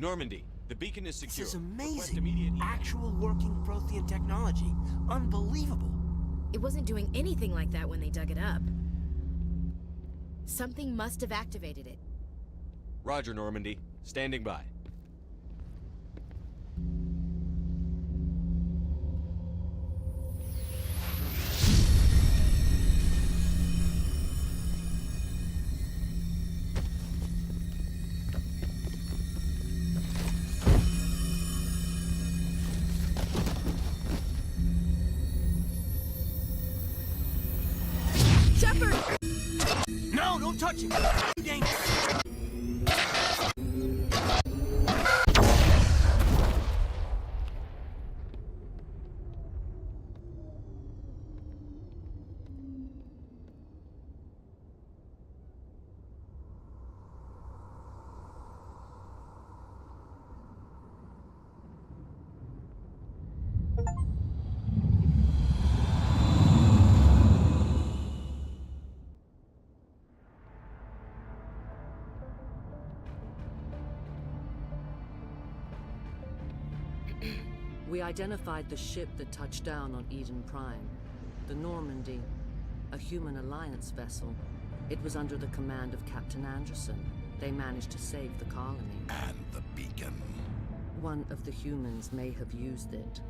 Normandy, the beacon is secure. This is Request amazing. immediate Actual working Prothean technology. Unbelievable. It wasn't doing anything like that when they dug it up. Something must have activated it. Roger, Normandy. Standing by. Shepard! No, don't touch him. Too dangerous. We identified the ship that touched down on Eden Prime. The Normandy, a human alliance vessel. It was under the command of Captain Anderson. They managed to save the colony. And the beacon. One of the humans may have used it.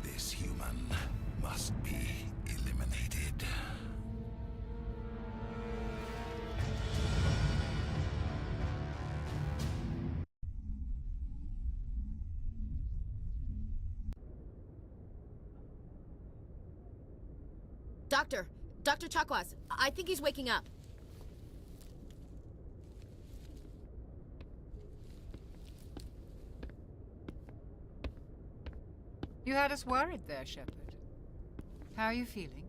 This human must be eliminated. Dr. Chakwas, I think he's waking up. You had us worried there, Shepard. How are you feeling?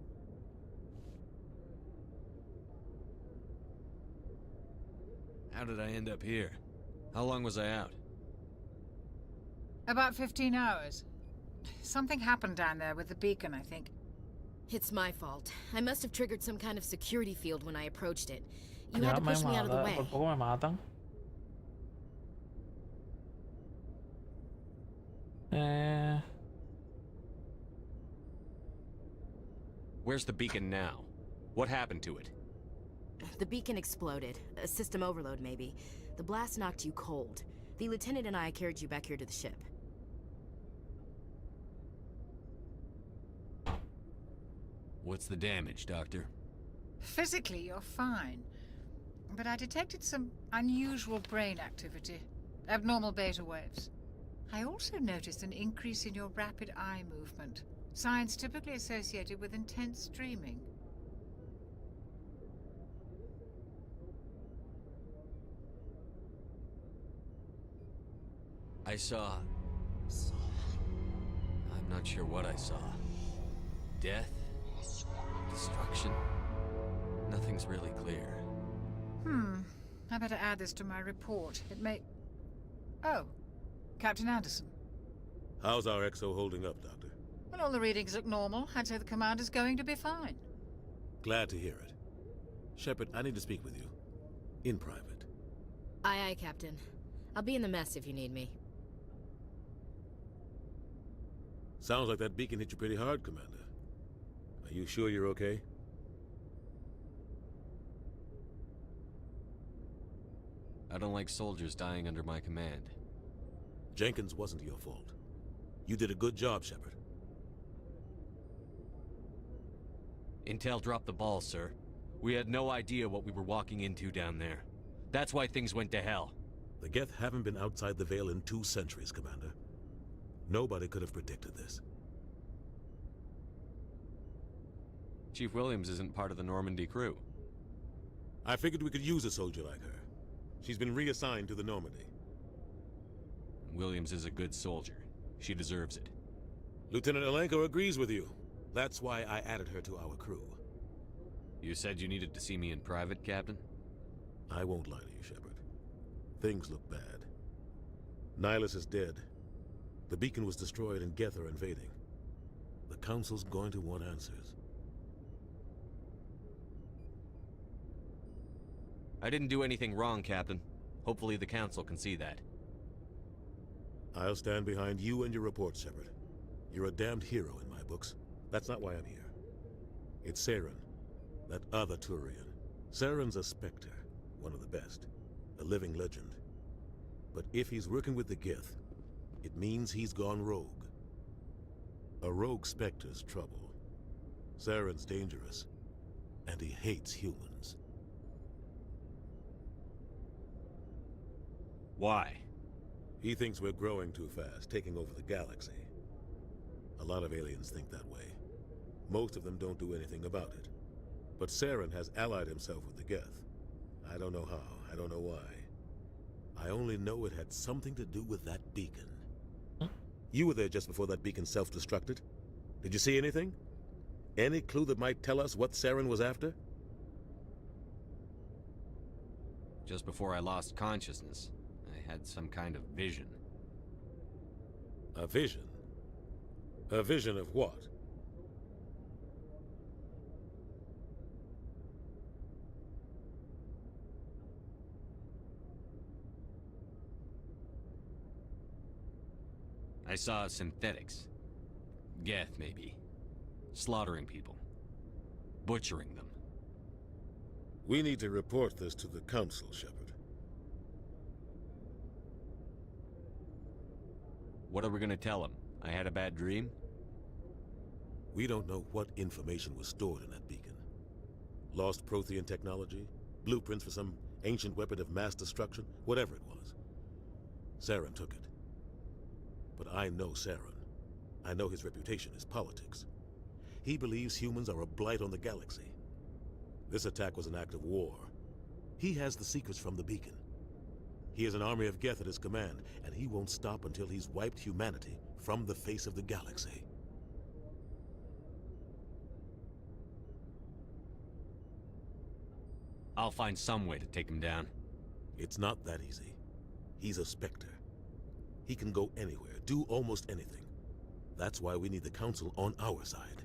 How did I end up here? How long was I out? About 15 hours. Something happened down there with the beacon, I think. It's my fault. I must have triggered some kind of security field when I approached it. You had to push me out of the way. Por poco me matan. Where's the beacon now? What happened to it? The beacon exploded. A system overload, maybe. The blast knocked you cold. The lieutenant and I carried you back here to the ship. What's the damage, Doctor? Physically, you're fine. But I detected some unusual brain activity. Abnormal beta waves. I also noticed an increase in your rapid eye movement. Signs typically associated with intense dreaming. I saw... I'm not sure what I saw. Death? Destruction? Nothing's really clear. I better add this to my report. It may... Oh, Captain Anderson. How's our XO holding up, Doctor? Well, all the readings look normal. I'd say the commander's going to be fine. Glad to hear it. Shepard, I need to speak with you. In private. Aye, aye, Captain. I'll be in the mess if you need me. Sounds like that beacon hit you pretty hard, Commander. Are you sure you're okay? I don't like soldiers dying under my command. Jenkins wasn't your fault. You did a good job, Shepard. Intel dropped the ball, sir. We had no idea what we were walking into down there. That's why things went to hell. The Geth haven't been outside the Veil in 2 centuries, Commander. Nobody could have predicted this. Chief Williams isn't part of the Normandy crew. I figured we could use a soldier like her. She's been reassigned to the Normandy. Williams is a good soldier. She deserves it. Lieutenant Alenko agrees with you. That's why I added her to our crew. You said you needed to see me in private, Captain? I won't lie to you, Shepard. Things look bad. Nihilus is dead. The beacon was destroyed and Geth are invading. The Council's going to want answers. I didn't do anything wrong, Captain. Hopefully the Council can see that. I'll stand behind you and your report, Shepard. You're a damned hero in my books. That's not why I'm here. It's Saren, that other Turian. Saren's a Spectre, one of the best, a living legend. But if he's working with the Geth, it means he's gone rogue. A rogue Spectre's trouble. Saren's dangerous, and he hates humans. Why? He thinks we're growing too fast, taking over the galaxy. A lot of aliens think that way. Most of them don't do anything about it. But Saren has allied himself with the Geth. I don't know how, I don't know why. I only know it had something to do with that beacon. You were there just before that beacon self-destructed. Did you see anything? Any clue that might tell us what Saren was after? Just before I lost consciousness, I had some kind of vision. A vision? A vision of what? I saw synthetics. Geth, maybe. Slaughtering people. Butchering them. We need to report this to the Council, Shepard. What are we gonna tell them? I had a bad dream? We don't know what information was stored in that beacon. Lost Prothean technology? Blueprints for some ancient weapon of mass destruction? Whatever it was. Saren took it. But I know Saren. I know his reputation is politics. He believes humans are a blight on the galaxy. This attack was an act of war. He has the secrets from the beacon. He has an army of Geth at his command, and he won't stop until he's wiped humanity from the face of the galaxy. I'll find some way to take him down. It's not that easy. He's a Spectre. He can go anywhere, do almost anything. That's why we need the Council on our side.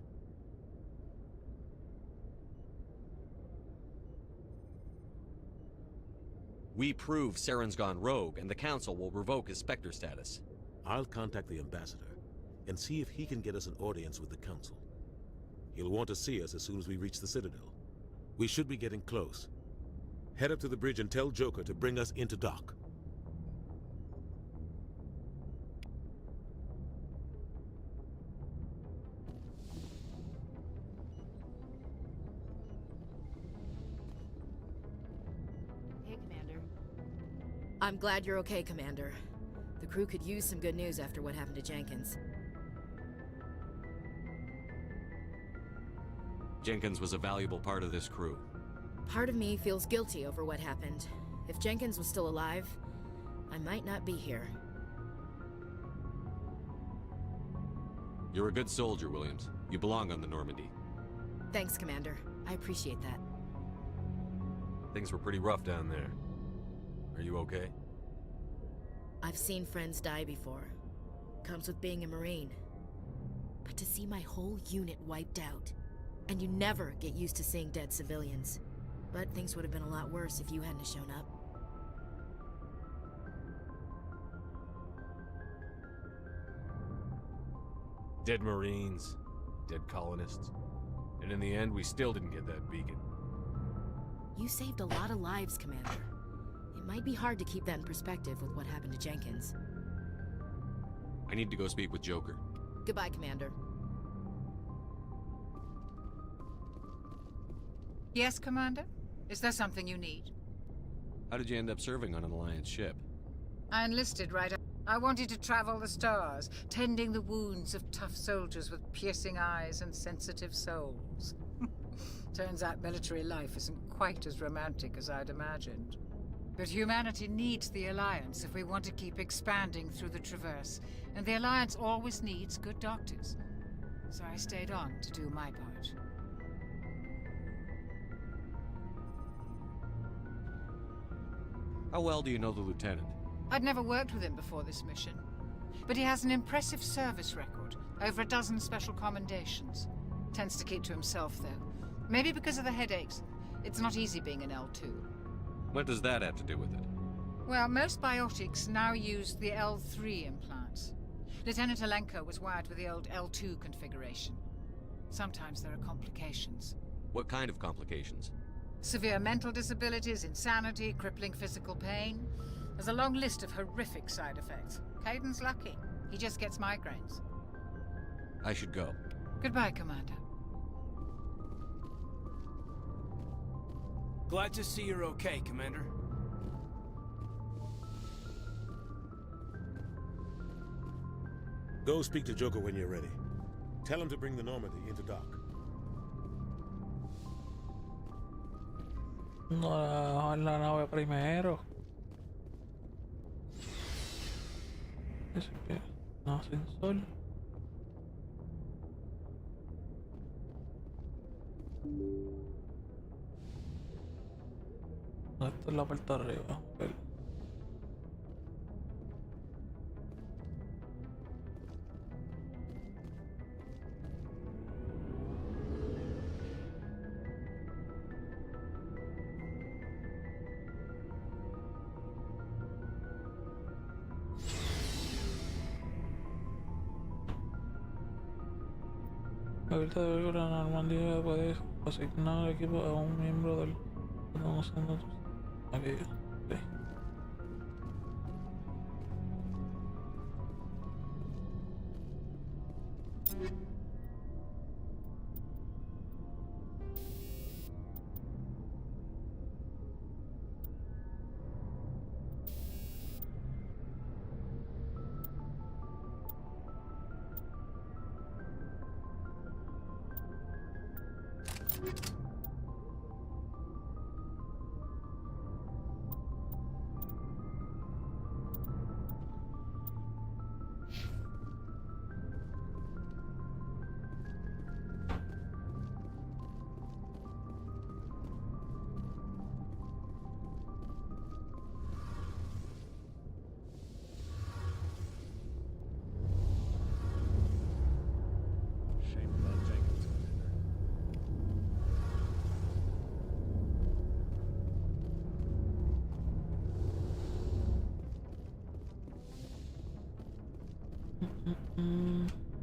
We prove Saren's gone rogue, and the Council will revoke his Spectre status. I'll contact the Ambassador, and see if he can get us an audience with the Council. He'll want to see us as soon as we reach the Citadel. We should be getting close. Head up to the bridge and tell Joker to bring us into dock. I'm glad you're okay, Commander. The crew could use some good news after what happened to Jenkins. Jenkins was a valuable part of this crew. Part of me feels guilty over what happened. If Jenkins was still alive, I might not be here. You're a good soldier, Williams. You belong on the Normandy. Thanks, Commander. I appreciate that. Things were pretty rough down there. Are you okay? I've seen friends die before. Comes with being a Marine. But to see my whole unit wiped out, and you never get used to seeing dead civilians. But things would have been a lot worse if you hadn't shown up. Dead Marines, dead colonists. And in the end, we still didn't get that beacon. You saved a lot of lives, Commander. It might be hard to keep that in perspective with what happened to Jenkins. I need to go speak with Joker. Goodbye, Commander. Yes, Commander? Is there something you need? How did you end up serving on an Alliance ship? I enlisted right up. I wanted to travel the stars, tending the wounds of tough soldiers with piercing eyes and sensitive souls. Turns out military life isn't quite as romantic as I'd imagined. But humanity needs the Alliance if we want to keep expanding through the Traverse, and the Alliance always needs good doctors. So I stayed on to do my part. How well do you know the Lieutenant? I'd never worked with him before this mission, but he has an impressive service record, over a dozen special commendations. Tends to keep to himself, though. Maybe because of the headaches. It's not easy being an L2. What does that have to do with it? Well, most biotics now use the L3 implants. Lieutenant Alenko was wired with the old L2 configuration. Sometimes there are complications. What kind of complications? Severe mental disabilities, insanity, crippling physical pain. There's a long list of horrific side effects. Caden's lucky. He just gets migraines. I should go. Goodbye, Commander. Glad to see you're okay, Commander. Go speak to Joker when you're ready. Tell him to bring the Normandy into dock. No, en la nave primero. No, ascensor. No, esta es la parte de arriba. Okay. Ahorita de la Normandía puedes asignar equipo a un miembro del... No usando tus... Aquí, sí.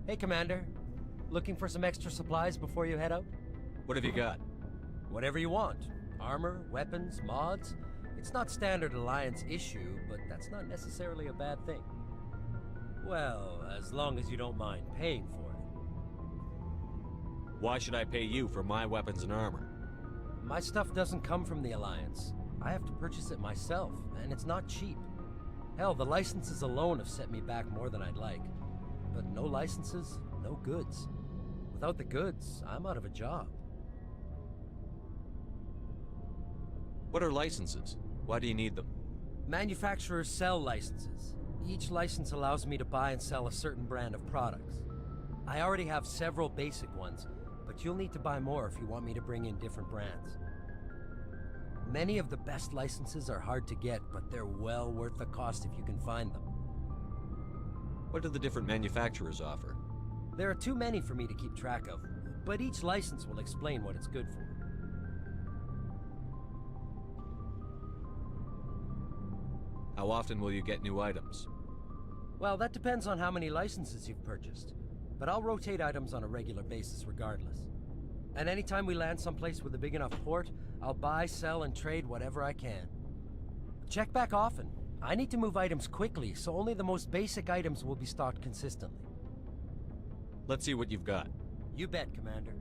Hey, Commander. Looking for some extra supplies before you head out? What have you got? Whatever you want. Armor, weapons, mods. It's not standard Alliance issue, but that's not necessarily a bad thing. Well, as long as you don't mind paying for it. Why should I pay you for my weapons and armor? My stuff doesn't come from the Alliance. I have to purchase it myself, and it's not cheap. Hell, the licenses alone have set me back more than I'd like. But no licenses, no goods. Without the goods, I'm out of a job. What are licenses? Why do you need them? Manufacturers sell licenses. Each license allows me to buy and sell a certain brand of products. I already have several basic ones, but you'll need to buy more if you want me to bring in different brands. Many of the best licenses are hard to get, but they're well worth the cost if you can find them. What do the different manufacturers offer? There are too many for me to keep track of, but each license will explain what it's good for. How often will you get new items? Well, that depends on how many licenses you've purchased, but I'll rotate items on a regular basis regardless. And anytime we land someplace with a big enough port, I'll buy, sell, and trade whatever I can. Check back often. I need to move items quickly, so only the most basic items will be stocked consistently. Let's see what you've got. You bet, Commander.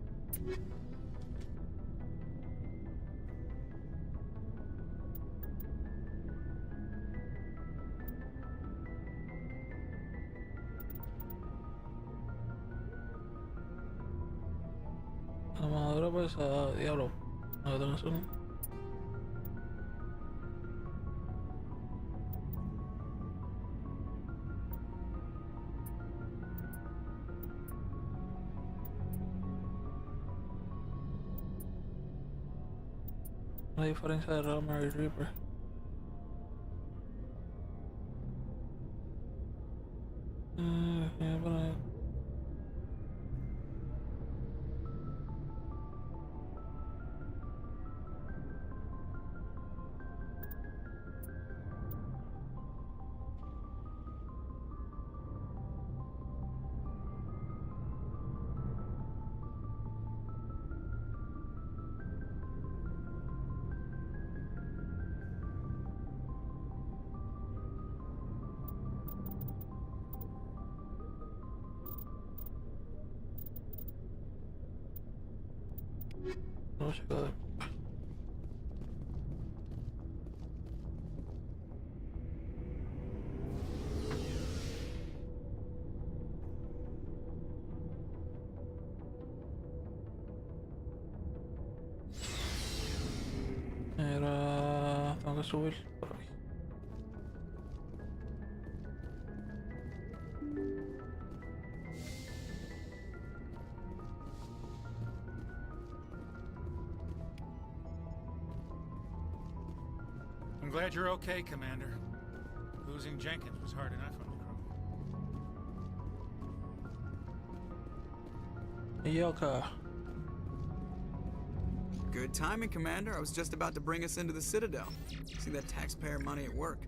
Armadura pesada, diablo. No tenés uno. La diferencia de Rama y Reaper. No checo de... Era... Tengo que subir por aquí. I'm glad you're okay, Commander. Losing Jenkins was hard enough on the crew. Yoka. Good timing, Commander. I was just about to bring us into the Citadel. See that taxpayer money at work.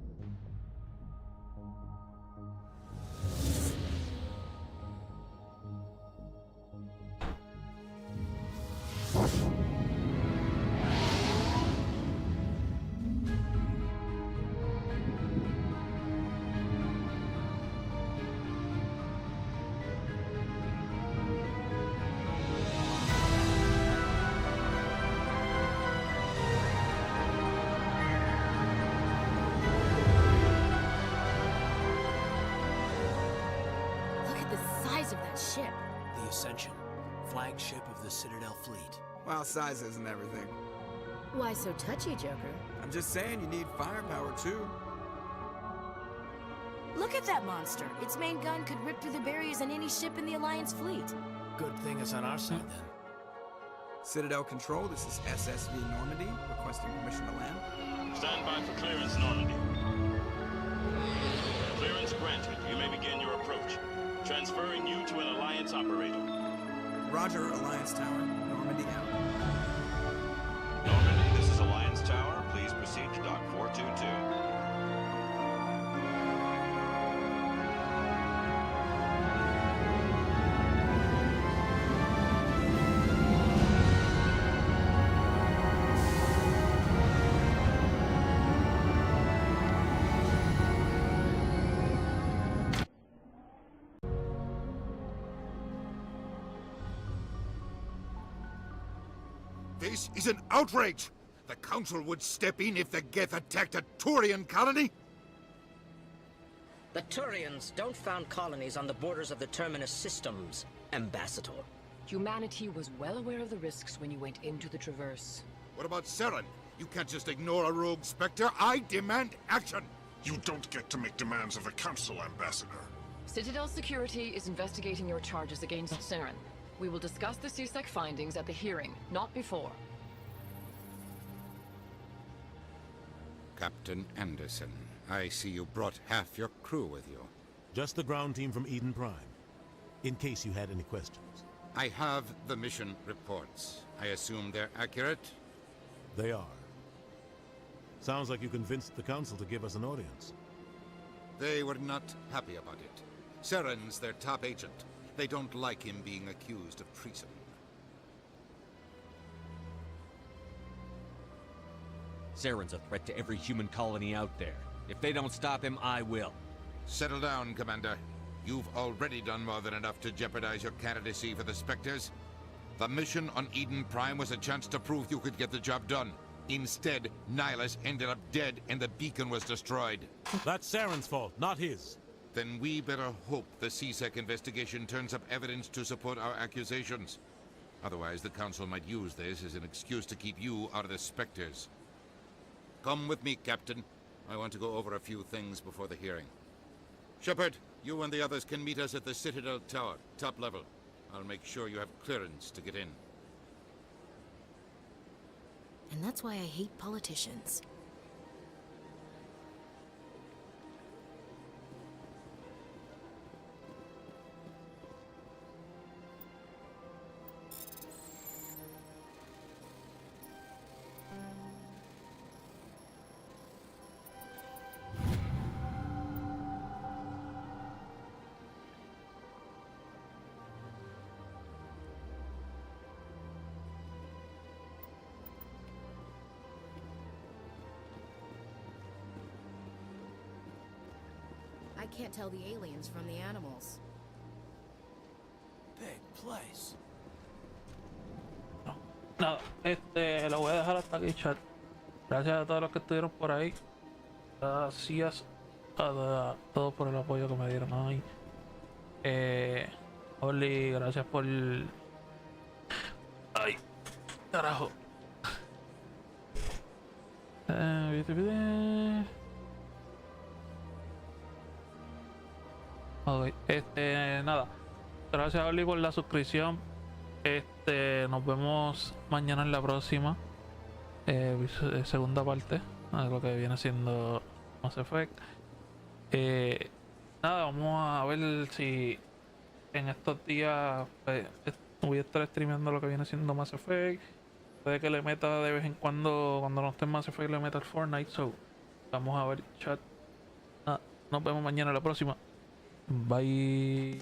Ship. The Ascension, flagship of the Citadel fleet. Well, size isn't everything. Why so touchy, Joker? I'm just saying you need firepower, too. Look at that monster. Its main gun could rip through the barriers in any ship in the Alliance fleet. Good thing it's on our side, then. Citadel Control, this is SSV Normandy, requesting permission to land. Stand by for clearance, Normandy. Clearance granted. You may begin your approach. Transferring you to an Alliance operator. Roger, Alliance Tower. Normandy out. Normandy, this is Alliance Tower. Please proceed to Dock 422. This is an outrage! The Council would step in if the Geth attacked a Turian colony? The Turians don't found colonies on the borders of the Terminus systems, Ambassador. Humanity was well aware of the risks when you went into the Traverse. What about Saren? You can't just ignore a rogue Spectre. I demand action! You don't get to make demands of the Council, Ambassador. Citadel Security is investigating your charges against Saren. We will discuss the CSEC findings at the hearing, not before. Captain Anderson, I see you brought half your crew with you. Just the ground team from Eden Prime, in case you had any questions. I have the mission reports. I assume they're accurate? They are. Sounds like you convinced the Council to give us an audience. They were not happy about it. Saren's their top agent. They don't like him being accused of treason. Saren's a threat to every human colony out there. If they don't stop him, I will. Settle down, Commander. You've already done more than enough to jeopardize your candidacy for the Spectres. The mission on Eden Prime was a chance to prove you could get the job done. Instead, Nihilus ended up dead and the beacon was destroyed. That's Saren's fault, not his. Then we better hope the CSEC investigation turns up evidence to support our accusations. Otherwise, the Council might use this as an excuse to keep you out of the Spectres. Come with me, Captain. I want to go over a few things before the hearing. Shepard, you and the others can meet us at the Citadel Tower, top level. I'll make sure you have clearance to get in. And that's why I hate politicians. I can't tell the aliens from the animals. Big place. nada, lo voy a dejar hasta aquí, chat. Gracias a todos los que estuvieron por ahí. Gracias a todos por el apoyo que me dieron hoy. Oli, gracias por... Ay, carajo. Ok, nada. Gracias Oli por la suscripción. Nos vemos mañana en la próxima segunda parte de lo que viene siendo Mass Effect. Nada, vamos a ver si en estos días pues, voy a estar streameando lo que viene siendo Mass Effect. Puede que le meta de vez en cuando no esté en Mass Effect, le meta el Fortnite. So vamos a ver, chat. Nos vemos mañana en la próxima. Bye.